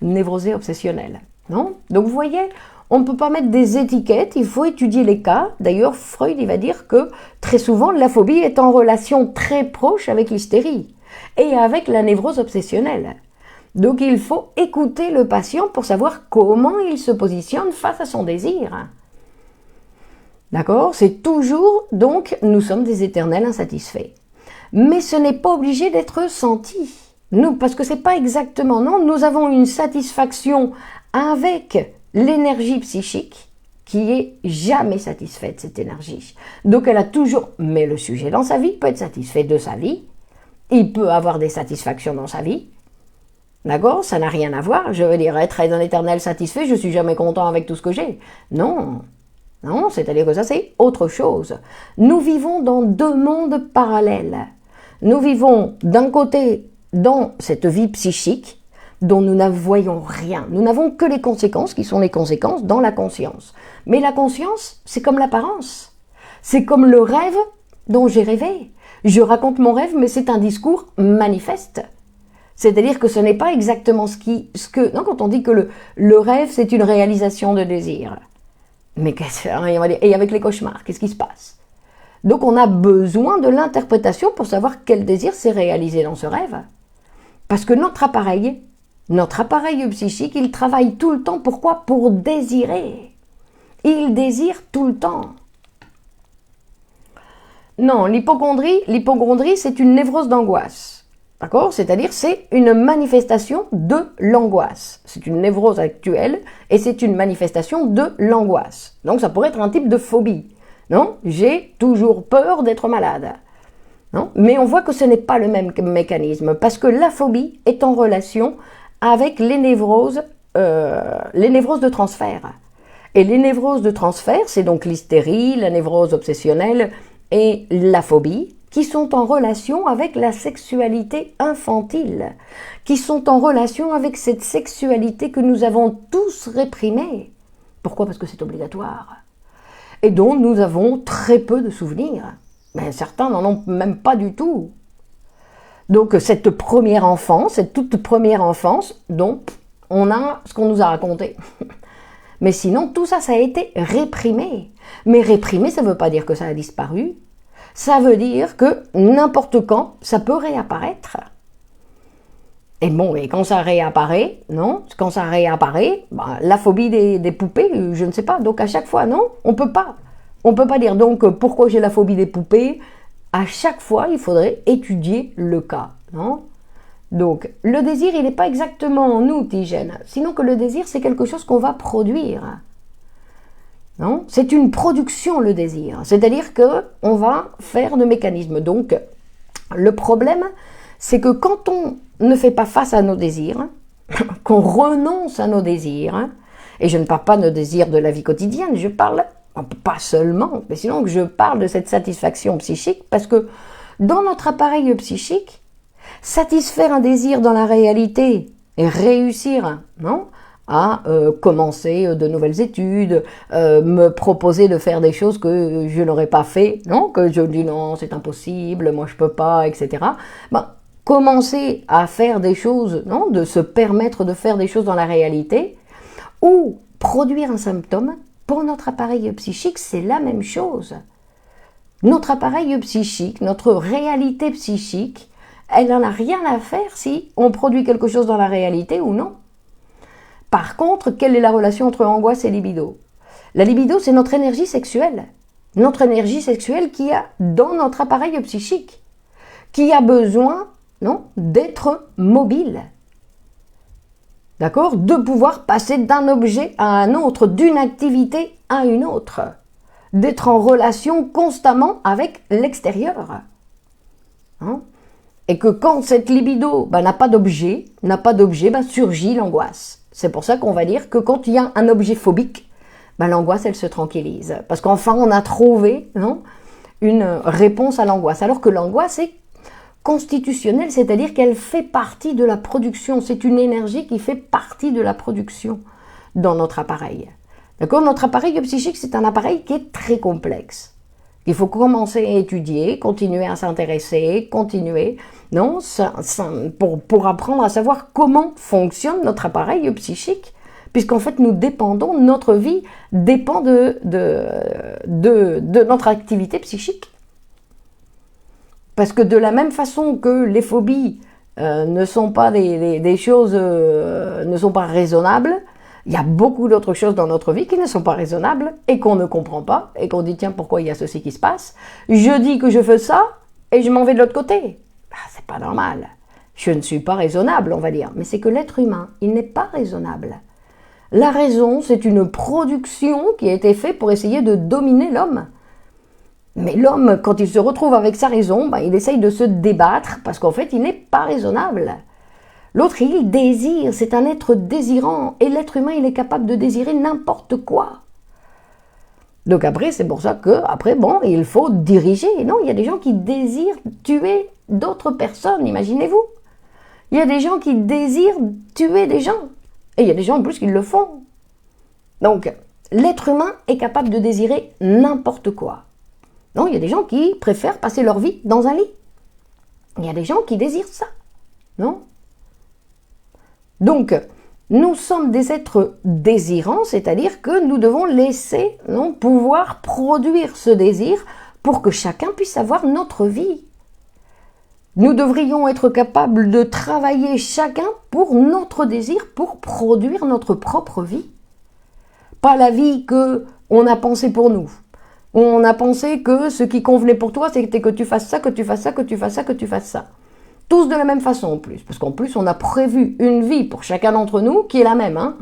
névrosé obsessionnel. Non? Donc vous voyez, on ne peut pas mettre des étiquettes, il faut étudier les cas. D'ailleurs, Freud, il va dire que très souvent, la phobie est en relation très proche avec l'hystérie et avec la névrose obsessionnelle. Donc il faut écouter le patient pour savoir comment il se positionne face à son désir. D'accord? C'est toujours, donc, nous sommes des éternels insatisfaits. Mais ce n'est pas obligé d'être senti. Nous, parce que c'est pas exactement, non, nous avons une satisfaction avec l'énergie psychique qui est jamais satisfaite, cette énergie. Donc elle a toujours, mais le sujet dans sa vie peut être satisfait de sa vie, il peut avoir des satisfactions dans sa vie, d'accord? Ça n'a rien à voir, je veux dire, être un éternel satisfait, je suis jamais content avec tout ce que j'ai. Non, non, c'est-à-dire que ça c'est autre chose. Nous vivons dans deux mondes parallèles. Nous vivons d'un côté dans cette vie psychique, dont nous ne voyons rien. Nous n'avons que les conséquences, qui sont les conséquences dans la conscience. Mais la conscience, c'est comme l'apparence. C'est comme le rêve dont j'ai rêvé. Je raconte mon rêve, mais c'est un discours manifeste. C'est-à-dire que ce n'est pas exactement non, quand on dit que le rêve, c'est une réalisation de désir. Mais et avec les cauchemars, qu'est-ce qui se passe? Donc on a besoin de l'interprétation pour savoir quel désir s'est réalisé dans ce rêve. Parce que notre appareil psychique, il travaille tout le temps. Pourquoi? Pour désirer. Il désire tout le temps. Non, l'hypocondrie, c'est une névrose d'angoisse. D'accord? C'est-à-dire, c'est une manifestation de l'angoisse. C'est une névrose actuelle et c'est une manifestation de l'angoisse. Donc, ça pourrait être un type de phobie. Non? J'ai toujours peur d'être malade. Non? Mais on voit que ce n'est pas le même mécanisme parce que la phobie est en relation avec les névroses de transfert. Et les névroses de transfert, c'est donc l'hystérie, la névrose obsessionnelle et la phobie, qui sont en relation avec la sexualité infantile, qui sont en relation avec cette sexualité que nous avons tous réprimée. Pourquoi? Parce que c'est obligatoire. Et dont nous avons très peu de souvenirs. Mais certains n'en ont même pas du tout. Donc cette première enfance, cette toute première enfance, dont on a ce qu'on nous a raconté. Mais sinon, tout ça, ça a été réprimé. Mais réprimé, ça ne veut pas dire que ça a disparu. Ça veut dire que n'importe quand, ça peut réapparaître. Et bon, et quand ça réapparaît, non? Quand ça réapparaît, bah, la phobie des poupées, je ne sais pas. Donc à chaque fois, non, on peut pas. On peut pas dire donc pourquoi j'ai la phobie des poupées. À chaque fois, il faudrait étudier le cas, non? Donc, le désir, il n'est pas exactement en nous, Tigène. Sinon que le désir, c'est quelque chose qu'on va produire. Non? C'est une production, le désir. C'est-à-dire qu'on va faire de mécanismes. Donc, le problème, c'est que quand on ne fait pas face à nos désirs, qu'on renonce à nos désirs, et je ne parle pas de nos désirs de la vie quotidienne, je parle, pas seulement, mais sinon que je parle de cette satisfaction psychique, parce que dans notre appareil psychique, satisfaire un désir dans la réalité et réussir, non, à commencer de nouvelles études, me proposer de faire des choses que je n'aurais pas fait, non, que je dis non, c'est impossible, moi je peux pas, etc. Ben, commencer à faire des choses, non, de se permettre de faire des choses dans la réalité, ou produire un symptôme, pour notre appareil psychique, c'est la même chose. Notre appareil psychique, notre réalité psychique, elle n'en a rien à faire si on produit quelque chose dans la réalité ou non. Par contre, quelle est la relation entre angoisse et libido? La libido, c'est notre énergie sexuelle. Notre énergie sexuelle qui a dans notre appareil psychique, qui a besoin, non, d'être mobile. D'accord? De pouvoir passer d'un objet à un autre, d'une activité à une autre. D'être en relation constamment avec l'extérieur. Hein? Et que quand cette libido n'a pas d'objet, surgit l'angoisse. C'est pour ça qu'on va dire que quand il y a un objet phobique, l'angoisse, elle se tranquillise. Parce qu'enfin, on a trouvé, non, une réponse à l'angoisse. Alors que l'angoisse est constitutionnelle, c'est-à-dire qu'elle fait partie de la production. C'est une énergie qui fait partie de la production dans notre appareil. D'accord? Notre appareil psychique, c'est un appareil qui est très complexe. Il faut commencer à étudier, continuer à s'intéresser, continuer, non, pour apprendre à savoir comment fonctionne notre appareil psychique, puisqu'en fait nous dépendons, notre vie dépend de notre activité psychique. Parce que de la même façon que les phobies ne sont pas des choses, ne sont pas raisonnables, il y a beaucoup d'autres choses dans notre vie qui ne sont pas raisonnables et qu'on ne comprend pas et qu'on dit tiens pourquoi il y a ceci qui se passe. Je dis que je fais ça et je m'en vais de l'autre côté. C'est pas normal. Je ne suis pas raisonnable, on va dire. Mais c'est que l'être humain, il n'est pas raisonnable. La raison, c'est une production qui a été faite pour essayer de dominer l'homme. Mais l'homme, quand il se retrouve avec sa raison, il essaye de se débattre parce qu'en fait, il n'est pas raisonnable. L'autre, il désire, c'est un être désirant. Et l'être humain, il est capable de désirer n'importe quoi. Donc après, c'est pour ça que, il faut diriger. Non, il y a des gens qui désirent tuer d'autres personnes, imaginez-vous. Il y a des gens qui désirent tuer des gens. Et il y a des gens en plus qui le font. Donc, l'être humain est capable de désirer n'importe quoi. Non, il y a des gens qui préfèrent passer leur vie dans un lit. Il y a des gens qui désirent ça. Non ? Donc, nous sommes des êtres désirants, c'est-à-dire que nous devons laisser, non, pouvoir produire ce désir pour que chacun puisse avoir notre vie. Nous devrions être capables de travailler chacun pour notre désir, pour produire notre propre vie. Pas la vie qu'on a pensée pour nous. où on a pensé que ce qui convenait pour toi, c'était que tu fasses ça, que tu fasses ça, que tu fasses ça, que tu fasses ça. Tous de la même façon en plus, parce qu'en plus on a prévu une vie pour chacun d'entre nous qui est la même. Hein.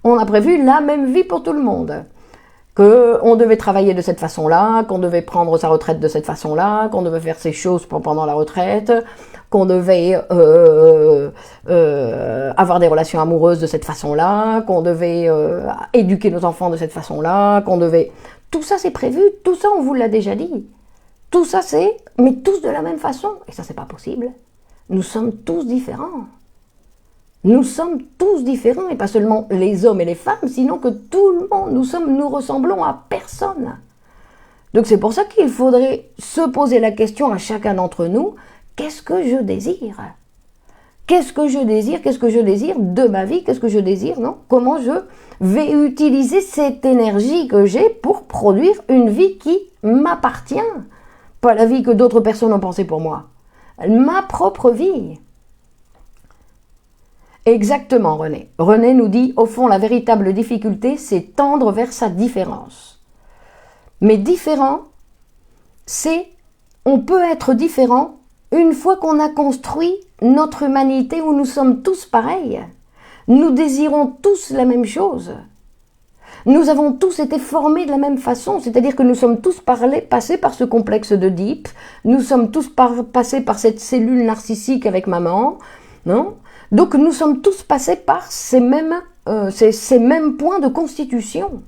On a prévu la même vie pour tout le monde. Qu'on devait travailler de cette façon-là, qu'on devait prendre sa retraite de cette façon-là, qu'on devait faire ces choses pendant la retraite, qu'on devait avoir des relations amoureuses de cette façon-là, qu'on devait éduquer nos enfants de cette façon-là, qu'on devait... Tout ça c'est prévu, tout ça on vous l'a déjà dit. Tout ça c'est, mais tous de la même façon. Et ça c'est pas possible. Nous sommes tous différents. Nous sommes tous différents, et pas seulement les hommes et les femmes, sinon que tout le monde, nous ressemblons à personne. Donc c'est pour ça qu'il faudrait se poser la question à chacun d'entre nous, qu'est-ce que je désire? Qu'est-ce que je désire? Qu'est-ce que je désire de ma vie? Qu'est-ce que je désire? Non? Comment je vais utiliser cette énergie que j'ai pour produire une vie qui m'appartient? Pas la vie que d'autres personnes ont pensée pour moi. Ma propre vie. Exactement, René. René nous dit, au fond, la véritable difficulté, c'est tendre vers sa différence. Mais différent, c'est, on peut être différent une fois qu'on a construit notre humanité où nous sommes tous pareils. Nous désirons tous la même chose. Nous avons tous été formés de la même façon, c'est-à-dire que nous sommes tous passés par ce complexe d'Oedipe, nous sommes tous passés par cette cellule narcissique avec maman, non ? Donc nous sommes tous passés par ces mêmes points de constitution.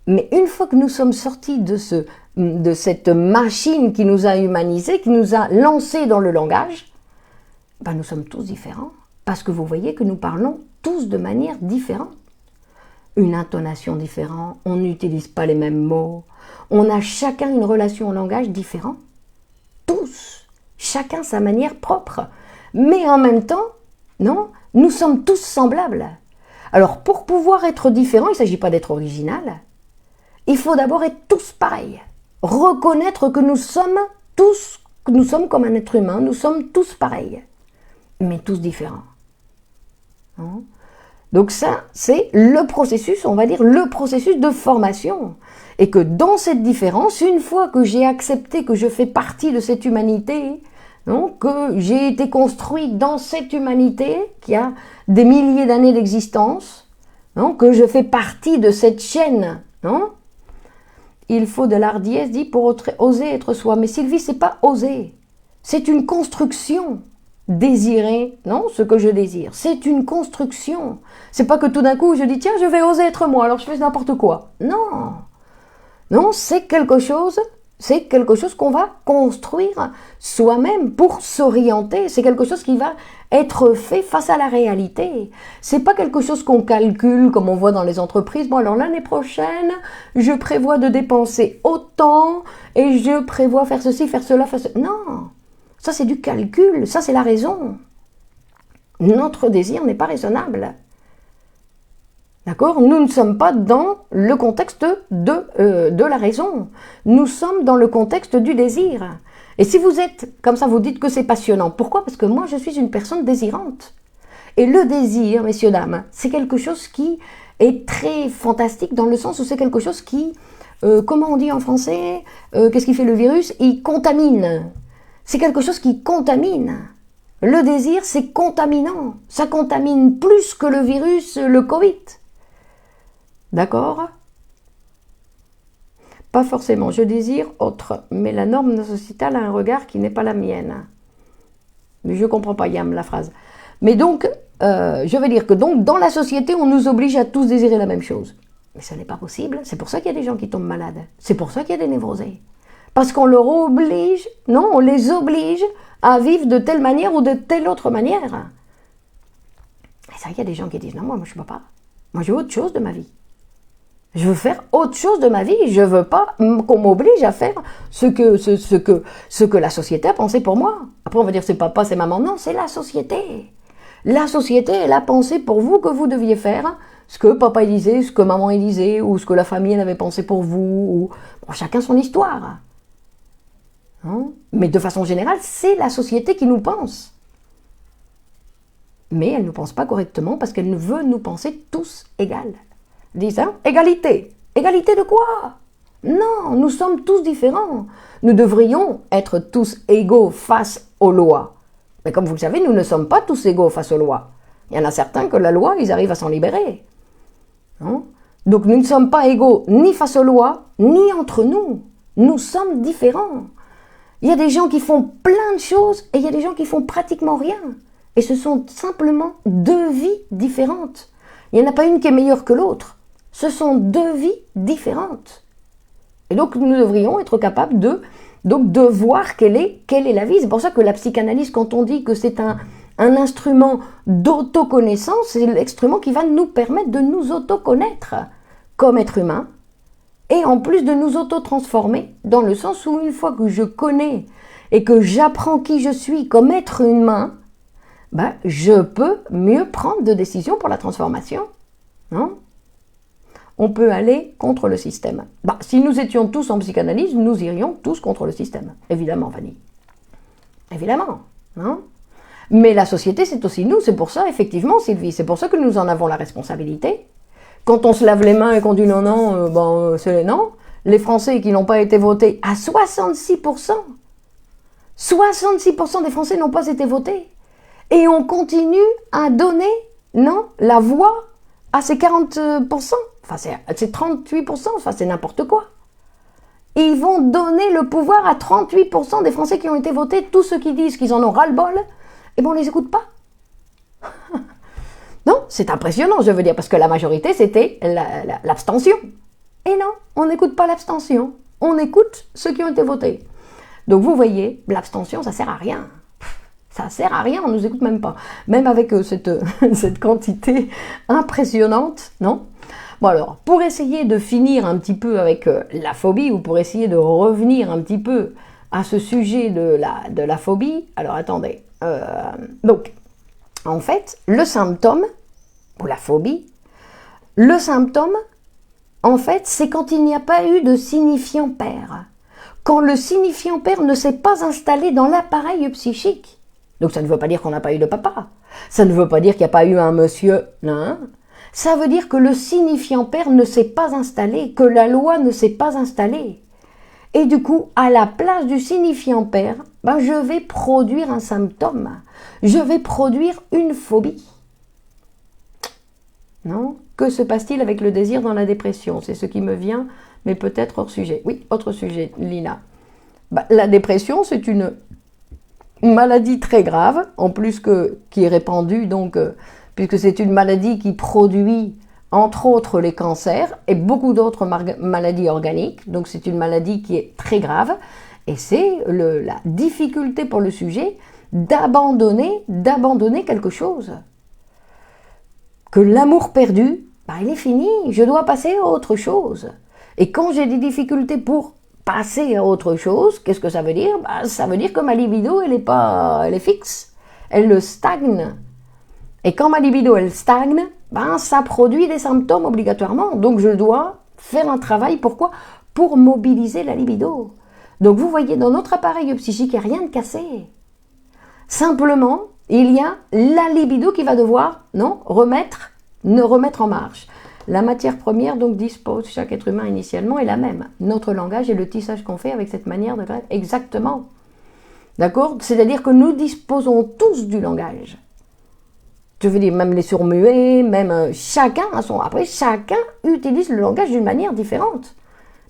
Mais une fois que nous sommes sortis de cette machine qui nous a humanisés, qui nous a lancés dans le langage, ben nous sommes tous différents. Parce que vous voyez que nous parlons tous de manière différente. Une intonation différente, on n'utilise pas les mêmes mots, on a chacun une relation au langage différente. Tous, chacun sa manière propre. Mais en même temps, non, nous sommes tous semblables. Alors, pour pouvoir être différent, il ne s'agit pas d'être original. Il faut d'abord être tous pareils. Reconnaître que nous sommes comme un être humain, nous sommes tous pareils, mais tous différents. Hein? Donc ça, c'est le processus, on va dire, le processus de formation. Et que dans cette différence, une fois que j'ai accepté que je fais partie de cette humanité, non, que j'ai été construit dans cette humanité qui a des milliers d'années d'existence, non, que je fais partie de cette chaîne, non, il faut de l'ardiesse, dit, pour oser être soi. Mais Sylvie, c'est pas oser, c'est une construction. Désirer, non, ce que je désire, c'est une construction. C'est pas que tout d'un coup je dis tiens, je vais oser être moi, alors je fais n'importe quoi. Non, non, c'est quelque chose qu'on va construire soi-même pour s'orienter. C'est quelque chose qui va être fait face à la réalité. C'est pas quelque chose qu'on calcule comme on voit dans les entreprises. Bon, alors l'année prochaine, je prévois de dépenser autant et je prévois faire ceci, faire cela, faire cela. Non, ça c'est du calcul, ça c'est la raison. Notre désir n'est pas raisonnable. D'accord ? Nous ne sommes pas dans le contexte de la raison. Nous sommes dans le contexte du désir. Et si vous êtes comme ça, vous dites que c'est passionnant. Pourquoi ? Parce que moi, je suis une personne désirante. Et le désir, messieurs, dames, c'est quelque chose qui est très fantastique dans le sens où c'est quelque chose qui, comment on dit en français, qu'est-ce qui fait le virus ? Il contamine. C'est quelque chose qui contamine. Le désir, c'est contaminant. Ça contamine plus que le virus, le Covid. D'accord ? Pas forcément, je désire autre, mais la norme sociétale a un regard qui n'est pas la mienne. Mais je ne comprends pas, Yam, la phrase. Mais donc, je veux dire que donc, dans la société, on nous oblige à tous désirer la même chose. Mais ça n'est pas possible, c'est pour ça qu'il y a des gens qui tombent malades. C'est pour ça qu'il y a des névrosés. Parce qu'on leur oblige, non, on les oblige à vivre de telle manière ou de telle autre manière. Et ça, il y a des gens qui disent, non, moi je ne peux pas. Moi, je veux autre chose de ma vie. Je veux faire autre chose de ma vie. Je ne veux pas qu'on m'oblige à faire ce que la société a pensé pour moi. Après, on va dire, c'est papa, c'est maman. Non, c'est la société. La société, elle a pensé pour vous que vous deviez faire ce que papa il disait, ce que maman il disait, ou ce que la famille elle avait pensé pour vous. Ou... Bon, chacun son histoire. Hein? Mais de façon générale, c'est la société qui nous pense. Mais elle ne nous pense pas correctement parce qu'elle veut nous penser tous égales. Dis ça, égalité. Égalité de quoi? Non, nous sommes tous différents. Nous devrions être tous égaux face aux lois. Mais comme vous le savez, nous ne sommes pas tous égaux face aux lois. Il y en a certains que la loi, ils arrivent à s'en libérer. Non? Donc nous ne sommes pas égaux ni face aux lois, ni entre nous. Nous sommes différents. Il y a des gens qui font plein de choses et il y a des gens qui font pratiquement rien. Et ce sont simplement deux vies différentes. Il n'y en a pas une qui est meilleure que l'autre. Ce sont deux vies différentes. Et donc nous devrions être capables de voir quelle est la vie. C'est pour ça que la psychanalyse, quand on dit que c'est un instrument d'autoconnaissance, c'est l'instrument qui va nous permettre de nous autoconnaître comme être humain, et en plus de nous auto-transformer, dans le sens où une fois que je connais et que j'apprends qui je suis comme être humain, ben, je peux mieux prendre de décisions pour la transformation. Non ? On peut aller contre le système. Ben, si nous étions tous en psychanalyse, nous irions tous contre le système. Évidemment, Fanny. Évidemment. Non ? Mais la société, c'est aussi nous. C'est pour ça, effectivement, Sylvie, c'est pour ça que nous en avons la responsabilité. Quand on se lave les mains et qu'on dit non, c'est non, les Français qui n'ont pas été votés à 66%, 66% des Français n'ont pas été votés. Et on continue à donner, non, la voix à ces 40%, enfin c'est 38%, enfin c'est n'importe quoi. Ils vont donner le pouvoir à 38% des Français qui ont été votés, tous ceux qui disent qu'ils en ont ras-le-bol, et bien on ne les écoute pas. Non, c'est impressionnant, je veux dire, parce que la majorité, c'était l'abstention. Et non, on n'écoute pas l'abstention, on écoute ceux qui ont été votés. Donc vous voyez, l'abstention, ça sert à rien. Ça sert à rien, on ne nous écoute même pas. Même avec cette quantité impressionnante, non ? Bon alors, pour essayer de finir un petit peu avec la phobie, ou pour essayer de revenir un petit peu à ce sujet de la phobie, alors attendez. Donc, en fait, le symptôme, ou la phobie, le symptôme, en fait, c'est quand il n'y a pas eu de signifiant père. Quand le signifiant père ne s'est pas installé dans l'appareil psychique. Donc ça ne veut pas dire qu'on n'a pas eu de papa. Ça ne veut pas dire qu'il n'y a pas eu un monsieur. Non. Ça veut dire que le signifiant père ne s'est pas installé, que la loi ne s'est pas installée. Et du coup, à la place du signifiant père, ben, je vais produire un symptôme. Je vais produire une phobie. Non ? Que se passe-t-il avec le désir dans la dépression ? C'est ce qui me vient, mais peut-être hors sujet. Oui, autre sujet, Lina. Ben, la dépression, c'est une maladie très grave, en plus qui est répandue, donc, puisque c'est une maladie qui produit, entre autres, les cancers et beaucoup d'autres maladies organiques. Donc c'est une maladie qui est très grave. Et c'est la difficulté pour le sujet d'abandonner quelque chose. Que l'amour perdu, bah, il est fini, je dois passer à autre chose. Et quand j'ai des difficultés pour passer à autre chose, qu'est-ce que ça veut dire ? Bah, ça veut dire que ma libido, elle est fixe, elle stagne. Et quand ma libido, elle stagne, ben, ça produit des symptômes obligatoirement. Donc je dois faire un travail, pourquoi ? Pour mobiliser la libido. Donc vous voyez, dans notre appareil psychique, il n'y a rien de cassé. Simplement, il y a la libido qui va devoir, remettre en marche. La matière première, donc, dispose, chaque être humain initialement, est la même. Notre langage et le tissage qu'on fait avec cette manière de faire, exactement. D'accord ? C'est-à-dire que nous disposons tous du langage. Je veux dire, même les sourds-muets, même chacun a son... Après, chacun utilise le langage d'une manière différente.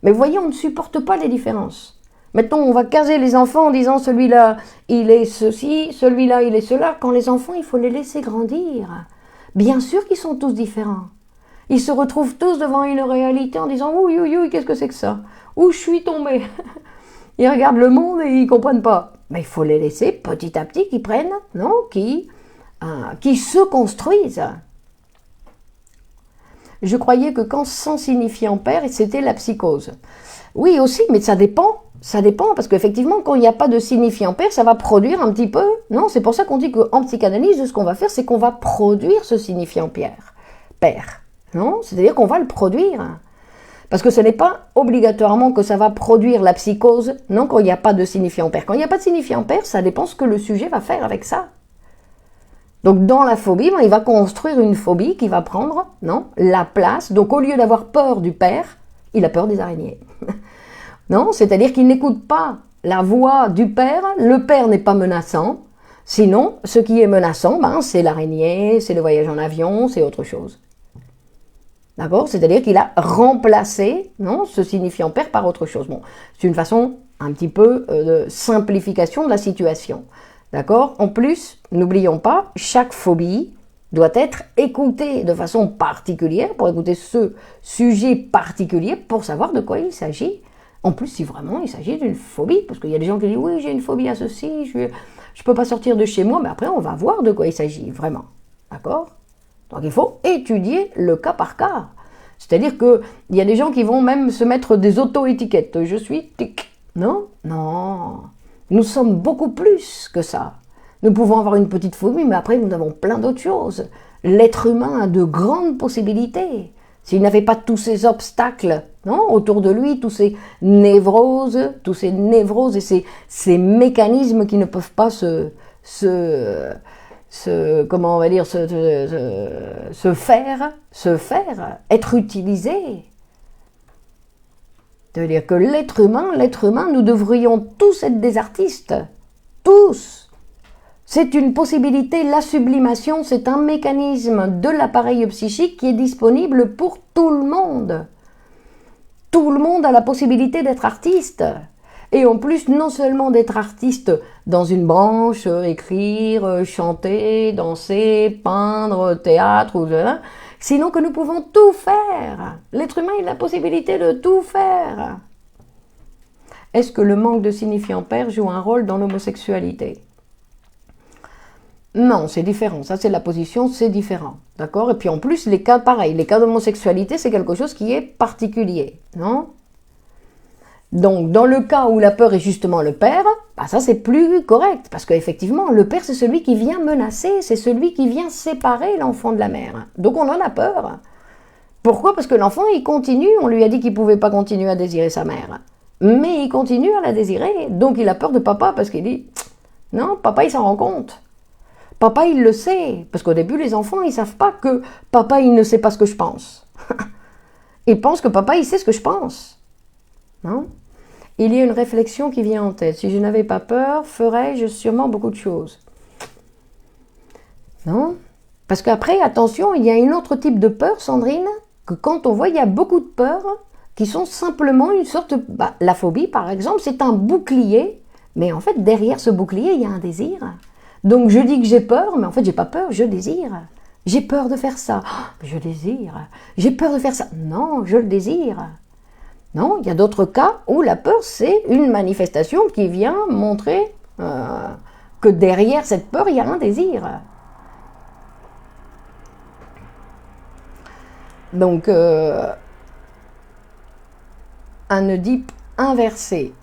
Mais vous voyez, on ne supporte pas les différences. Mettons, on va caser les enfants en disant celui-là, il est ceci, celui-là, il est cela. Quand les enfants, il faut les laisser grandir. Bien sûr qu'ils sont tous différents. Ils se retrouvent tous devant une réalité en disant « Oui, qu'est-ce que c'est que ça ? Où je suis tombé ?» Ils regardent le monde et ils ne comprennent pas. Mais il faut les laisser petit à petit qu'ils prennent, qui se construisent. Je croyais que quand sans signifiant père, c'était la psychose. Oui aussi, mais ça dépend, parce qu'effectivement, quand il n'y a pas de signifiant père, ça va produire un petit peu, non ? C'est pour ça qu'on dit qu'en psychanalyse, ce qu'on va faire, c'est qu'on va produire ce signifiant père, non ? C'est-à-dire qu'on va le produire. Parce que ce n'est pas obligatoirement que ça va produire la psychose, non, quand il n'y a pas de signifiant père. Quand il n'y a pas de signifiant père, ça dépend ce que le sujet va faire avec ça. Donc dans la phobie, il va construire une phobie qui va prendre la place. Donc au lieu d'avoir peur du père, Il a peur des araignées. Non, c'est-à-dire qu'il n'écoute pas la voix du père. Le père n'est pas menaçant. Sinon, ce qui est menaçant, c'est l'araignée, c'est le voyage en avion, c'est autre chose. D'accord? C'est-à-dire qu'il a remplacé, non, ce signifiant père par autre chose. Bon, c'est une façon un petit peu de simplification de la situation. D'accord? En plus, n'oublions pas, chaque phobie doit être écoutée de façon particulière, pour écouter ce sujet particulier, pour savoir de quoi il s'agit. En plus, si vraiment il s'agit d'une phobie, parce qu'il y a des gens qui disent « oui, j'ai une phobie à ceci, je ne peux pas sortir de chez moi », mais après, on va voir de quoi il s'agit, vraiment. D'accord? Donc, il faut étudier le cas par cas. C'est-à-dire qu'il y a des gens qui vont même se mettre des auto-étiquettes. « Je suis tic ». Non, non. Nous sommes beaucoup plus que ça. Nous pouvons avoir une petite phobie, mais après, nous avons plein d'autres choses. L'être humain a de grandes possibilités. S'il n'avait pas tous ces obstacles, non, autour de lui, tous ces névroses et ces mécanismes qui ne peuvent pas comment on va dire, se faire, être utilisés. C'est-à-dire que l'être humain, nous devrions tous être des artistes. Tous. C'est une possibilité, la sublimation, c'est un mécanisme de l'appareil psychique qui est disponible pour tout le monde. Tout le monde a la possibilité d'être artiste. Et en plus, non seulement d'être artiste dans une branche, écrire, chanter, danser, peindre, théâtre, sinon que nous pouvons tout faire. L'être humain a la possibilité de tout faire. Est-ce que le manque de signifiant père joue un rôle dans l'homosexualité ? Non, c'est différent. Ça, c'est la position, c'est différent. D'accord? Et puis en plus, les cas, pareil. Les cas d'homosexualité, c'est quelque chose qui est particulier. Non? Donc, dans le cas où la peur est justement le père, ça, c'est plus correct. Parce qu'effectivement, le père, c'est celui qui vient menacer. C'est celui qui vient séparer l'enfant de la mère. Donc, on en a peur. Pourquoi? Parce que l'enfant, il continue. On lui a dit qu'il ne pouvait pas continuer à désirer sa mère. Mais il continue à la désirer. Donc, il a peur de papa parce qu'il dit « Non, papa, il s'en rend compte. » Papa, il le sait, parce qu'au début, les enfants, ils ne savent pas que papa, il ne sait pas ce que je pense. Ils pensent que papa, il sait ce que je pense. Non? Il y a une réflexion qui vient en tête. Si je n'avais pas peur, ferais-je sûrement beaucoup de choses. Non? Parce qu'après, attention, il y a un autre type de peur, Sandrine, que quand on voit, il y a beaucoup de peurs qui sont simplement une sorte... la phobie, par exemple, c'est un bouclier, mais en fait, derrière ce bouclier, il y a un désir. Donc je dis que j'ai peur, mais en fait j'ai pas peur, je désire. J'ai peur de faire ça, je désire. J'ai peur de faire ça, non, je le désire. Non, il y a d'autres cas où la peur c'est une manifestation qui vient montrer que derrière cette peur il y a un désir. Donc un Oedipe inversé.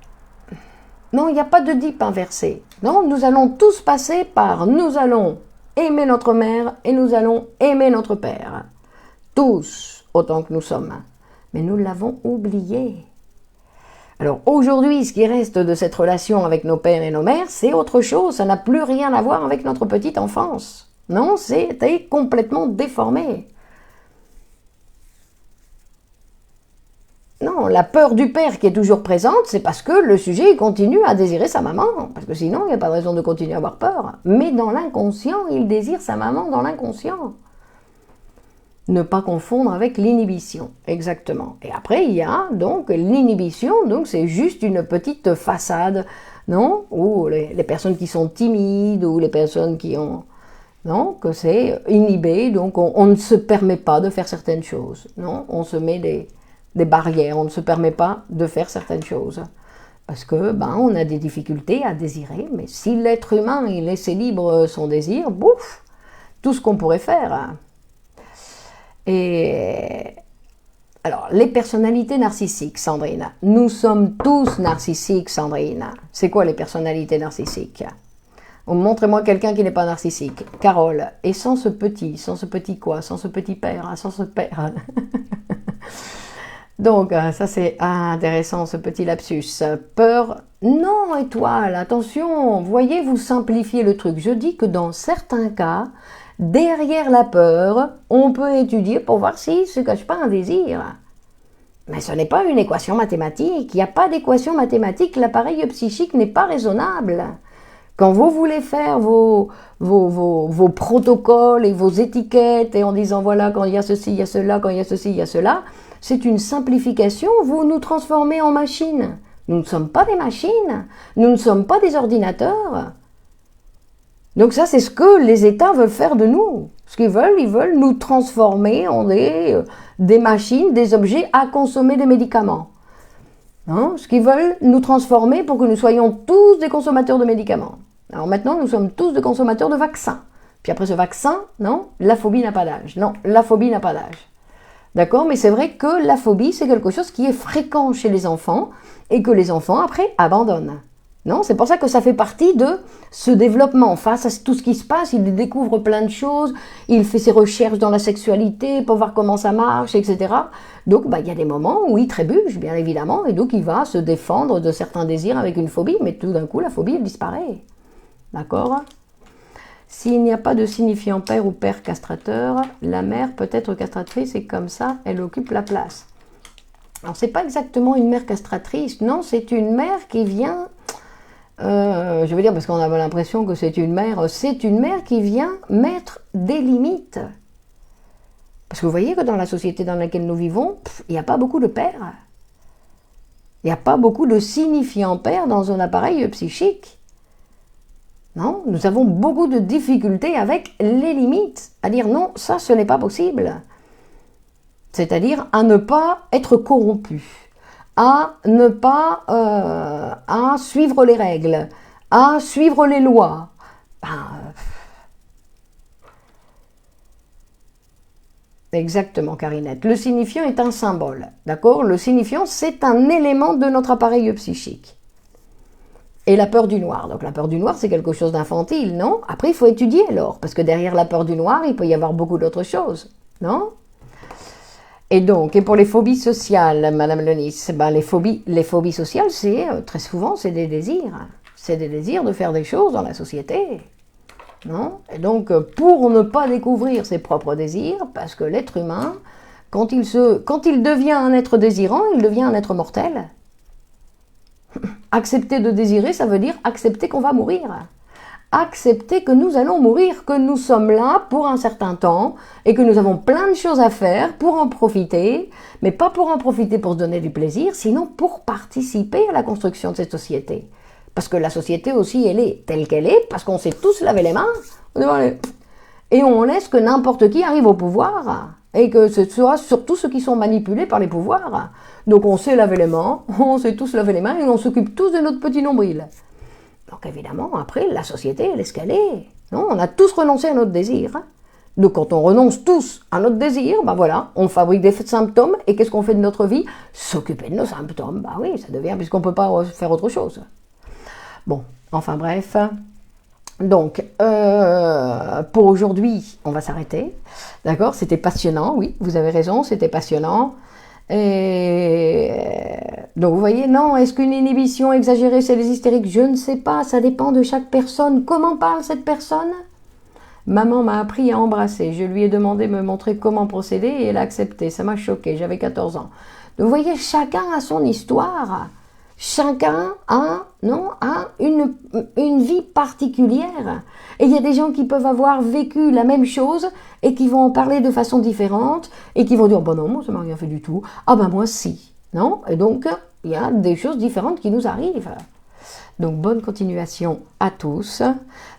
Non, il n'y a pas de d'Oedipe inversé. Non, nous allons tous passer par nous allons aimer notre mère et nous allons aimer notre père. Tous, autant que nous sommes. Mais nous l'avons oublié. Alors aujourd'hui, ce qui reste de cette relation avec nos pères et nos mères, c'est autre chose. Ça n'a plus rien à voir avec notre petite enfance. Non, c'était complètement déformé. Non, la peur du père qui est toujours présente, c'est parce que le sujet continue à désirer sa maman. Parce que sinon, il n'y a pas de raison de continuer à avoir peur. Mais dans l'inconscient, il désire sa maman dans l'inconscient. Ne pas confondre avec l'inhibition, exactement. Et après, il y a donc l'inhibition, donc c'est juste une petite façade, non? Ou les personnes qui sont timides, ou les personnes qui ont... Non, que c'est inhibé, donc on ne se permet pas de faire certaines choses. Non, on se met des barrières, on ne se permet pas de faire certaines choses. Parce que, on a des difficultés à désirer, mais si l'être humain, il laissait libre son désir, bouf, tout ce qu'on pourrait faire. Et alors, les personnalités narcissiques, Sandrine. Nous sommes tous narcissiques, Sandrine. C'est quoi les personnalités narcissiques? Montrez-moi quelqu'un qui n'est pas narcissique. Carole. Et sans ce petit quoi? Sans ce petit père, sans ce père. Donc, ça c'est intéressant, ce petit lapsus. Peur, non, étoile, attention, voyez, vous simplifiez le truc. Je dis que dans certains cas, derrière la peur, on peut étudier pour voir s'il ne se cache pas un désir. Mais ce n'est pas une équation mathématique. Il n'y a pas d'équation mathématique. L'appareil psychique n'est pas raisonnable. Quand vous voulez faire vos protocoles et vos étiquettes et en disant voilà, quand il y a ceci, il y a cela, quand il y a ceci, il y a cela, c'est une simplification. Vous nous transformez en machines. Nous ne sommes pas des machines. Nous ne sommes pas des ordinateurs. Donc ça, c'est ce que les États veulent faire de nous. Ce qu'ils veulent, ils veulent nous transformer en des machines, des objets à consommer des médicaments. Hein? Ce qu'ils veulent, nous transformer pour que nous soyons tous des consommateurs de médicaments. Alors maintenant, nous sommes tous des consommateurs de vaccins. Puis après ce vaccin, non, la phobie n'a pas d'âge. Non, la phobie n'a pas d'âge. D'accord? Mais c'est vrai que la phobie, c'est quelque chose qui est fréquent chez les enfants et que les enfants, après, abandonnent. Non, c'est pour ça que ça fait partie de ce développement. Face à tout ce qui se passe, il découvre plein de choses, il fait ses recherches dans la sexualité pour voir comment ça marche, etc. Donc, il y a des moments où il trébuche, bien évidemment, et donc il va se défendre de certains désirs avec une phobie, mais tout d'un coup, la phobie, elle disparaît. D'accord? S'il n'y a pas de signifiant père ou père castrateur, la mère peut être castratrice et comme ça, elle occupe la place. Alors, c'est pas exactement une mère castratrice, non, c'est une mère qui vient... je veux dire, parce qu'on a l'impression que c'est une mère qui vient mettre des limites. Parce que vous voyez que dans la société dans laquelle nous vivons, il n'y a pas beaucoup de pères. Il n'y a pas beaucoup de signifiants pères dans un appareil psychique. Non, nous avons beaucoup de difficultés avec les limites. À dire non, ça, ce n'est pas possible. C'est-à-dire à ne pas être corrompu. À ne pas à suivre les règles, à suivre les lois. Exactement, Carinette. Le signifiant est un symbole, d'accord? Le signifiant, c'est un élément de notre appareil psychique. Et la peur du noir. Donc la peur du noir, c'est quelque chose d'infantile, non? Après, il faut étudier alors, parce que derrière la peur du noir, il peut y avoir beaucoup d'autres choses, non? Et donc, et pour les phobies sociales, Madame Lenis, les phobies sociales, c'est très souvent, c'est des désirs. C'est des désirs de faire des choses dans la société. Non? Et donc, pour ne pas découvrir ses propres désirs, parce que l'être humain, quand il devient un être désirant, il devient un être mortel. Accepter de désirer, ça veut dire accepter qu'on va mourir. Accepter que nous allons mourir, que nous sommes là pour un certain temps et que nous avons plein de choses à faire pour en profiter, mais pas pour en profiter pour se donner du plaisir, sinon pour participer à la construction de cette société. Parce que la société aussi, elle est telle qu'elle est, parce qu'on s'est tous lavé les mains, et on laisse que n'importe qui arrive au pouvoir, et que ce soit surtout ceux qui sont manipulés par les pouvoirs. Donc on s'est lavé les mains, on s'est tous lavé les mains, et on s'occupe tous de notre petit nombril. Donc évidemment, après, la société, elle est ce qu'elle est. Non, on a tous renoncé à notre désir. Donc quand on renonce tous à notre désir, voilà, on fabrique des symptômes, et qu'est-ce qu'on fait de notre vie? S'occuper de nos symptômes. Oui, ça devient, puisqu'on ne peut pas faire autre chose. Bon, enfin bref. Donc, pour aujourd'hui, on va s'arrêter. D'accord? C'était passionnant, oui, vous avez raison, c'était passionnant. Et donc vous voyez, non, est-ce qu'une inhibition exagérée c'est les hystériques? Je ne sais pas, ça dépend de chaque personne. Comment parle cette personne? Maman m'a appris à embrasser, je lui ai demandé de me montrer comment procéder et elle a accepté, ça m'a choqué, j'avais 14 ans. Donc vous voyez, chacun a son histoire, chacun a une vie particulière. Et il y a des gens qui peuvent avoir vécu la même chose et qui vont en parler de façon différente et qui vont dire « non, moi ça m'a rien fait du tout. Ah moi si. » Non? Et donc, il y a des choses différentes qui nous arrivent. Donc, bonne continuation à tous.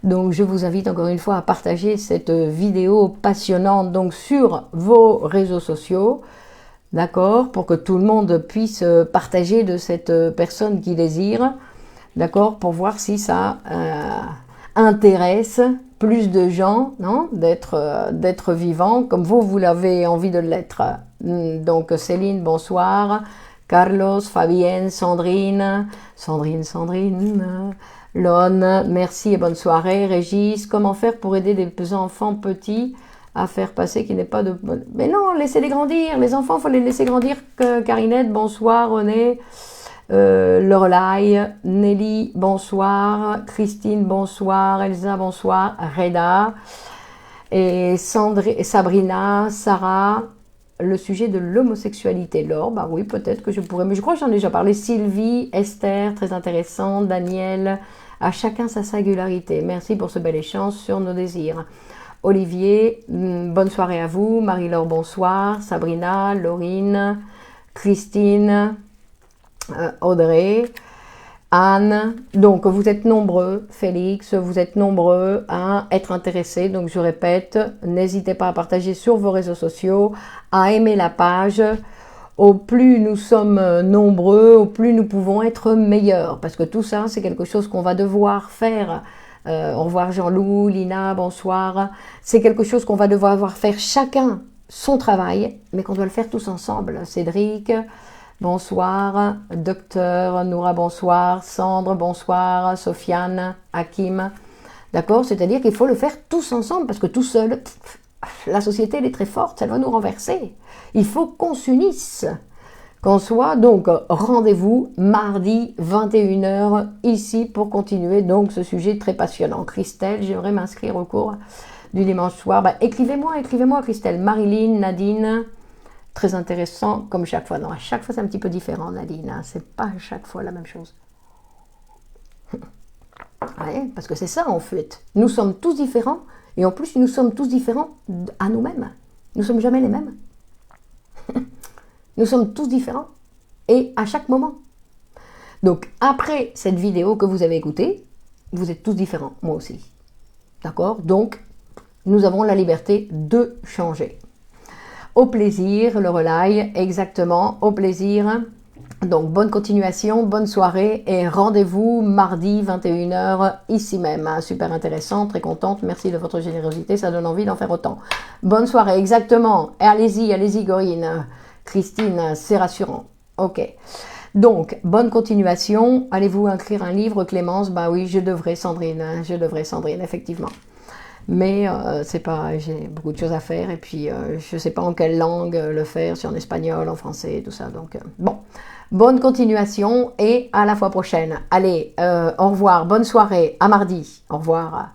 Donc, je vous invite encore une fois à partager cette vidéo passionnante donc, sur vos réseaux sociaux. D'accord? Pour que tout le monde puisse partager de cette personne qui désire. D'accord? Pour voir si ça intéresse plus de gens, non? D'être vivants comme vous l'avez envie de l'être. Donc Céline, bonsoir. Carlos, Fabienne, Sandrine, Lone, merci et bonne soirée. Régis, comment faire pour aider des enfants petits à faire passer qu'il n'est pas de... Mais non, laissez-les grandir. Les enfants, il faut les laisser grandir. Carinette, bonsoir. René, Lorelai, Nelly, bonsoir. Christine, bonsoir. Elsa, bonsoir. Reda, et Sabrina, Sarah, le sujet de l'homosexualité. Laure, bah oui, peut-être que je pourrais, mais je crois que j'en ai déjà parlé. Sylvie, Esther, très intéressant, Daniel, à chacun sa singularité. Merci pour ce bel échange sur nos désirs. Olivier, bonne soirée à vous. Marie-Laure, bonsoir. Sabrina, Laurine, Christine, Audrey, Anne. Donc vous êtes nombreux, Félix, vous êtes nombreux à être intéressés. Donc je répète, n'hésitez pas à partager sur vos réseaux sociaux, à aimer la page. Au plus nous sommes nombreux, au plus nous pouvons être meilleurs. Parce que tout ça, c'est quelque chose qu'on va devoir faire. Au revoir Jean-Loup, Lina, bonsoir. C'est quelque chose qu'on va devoir faire chacun son travail, mais qu'on doit le faire tous ensemble. Cédric, bonsoir. Docteur Noura, bonsoir. Sandre, bonsoir. Sofiane, Hakim. D'accord? C'est-à-dire qu'il faut le faire tous ensemble, parce que tout seul, la société, elle est très forte, elle va nous renverser. Il faut qu'on s'unisse. Qu'on soit donc rendez-vous mardi 21h ici pour continuer donc ce sujet très passionnant. Christelle, j'aimerais m'inscrire au cours du dimanche soir. Bah, écrivez-moi Christelle. Marilyn, Nadine, très intéressant comme chaque fois. Non, à chaque fois c'est un petit peu différent Nadine, hein. C'est pas à chaque fois la même chose. Ouais, parce que c'est ça en fait. Nous sommes tous différents et en plus nous sommes tous différents à nous-mêmes. Nous ne sommes jamais les mêmes. Nous sommes tous différents et à chaque moment. Donc après cette vidéo que vous avez écoutée, vous êtes tous différents, moi aussi. D'accord? Donc nous avons la liberté de changer. Au plaisir, le relais, exactement, au plaisir. Donc bonne continuation, bonne soirée et rendez-vous mardi 21h ici même. Super intéressant, très contente, merci de votre générosité, ça donne envie d'en faire autant. Bonne soirée, exactement. Et allez-y Gorine. Christine, c'est rassurant. Ok. Donc, bonne continuation. Allez-vous écrire un livre, Clémence? Bah oui, je devrais, Sandrine, effectivement. Mais c'est pas, j'ai beaucoup de choses à faire et puis je sais pas en quelle langue le faire, si en espagnol, en français, tout ça. Donc, bon. Bonne continuation et à la fois prochaine. Allez, au revoir, bonne soirée, à mardi. Au revoir.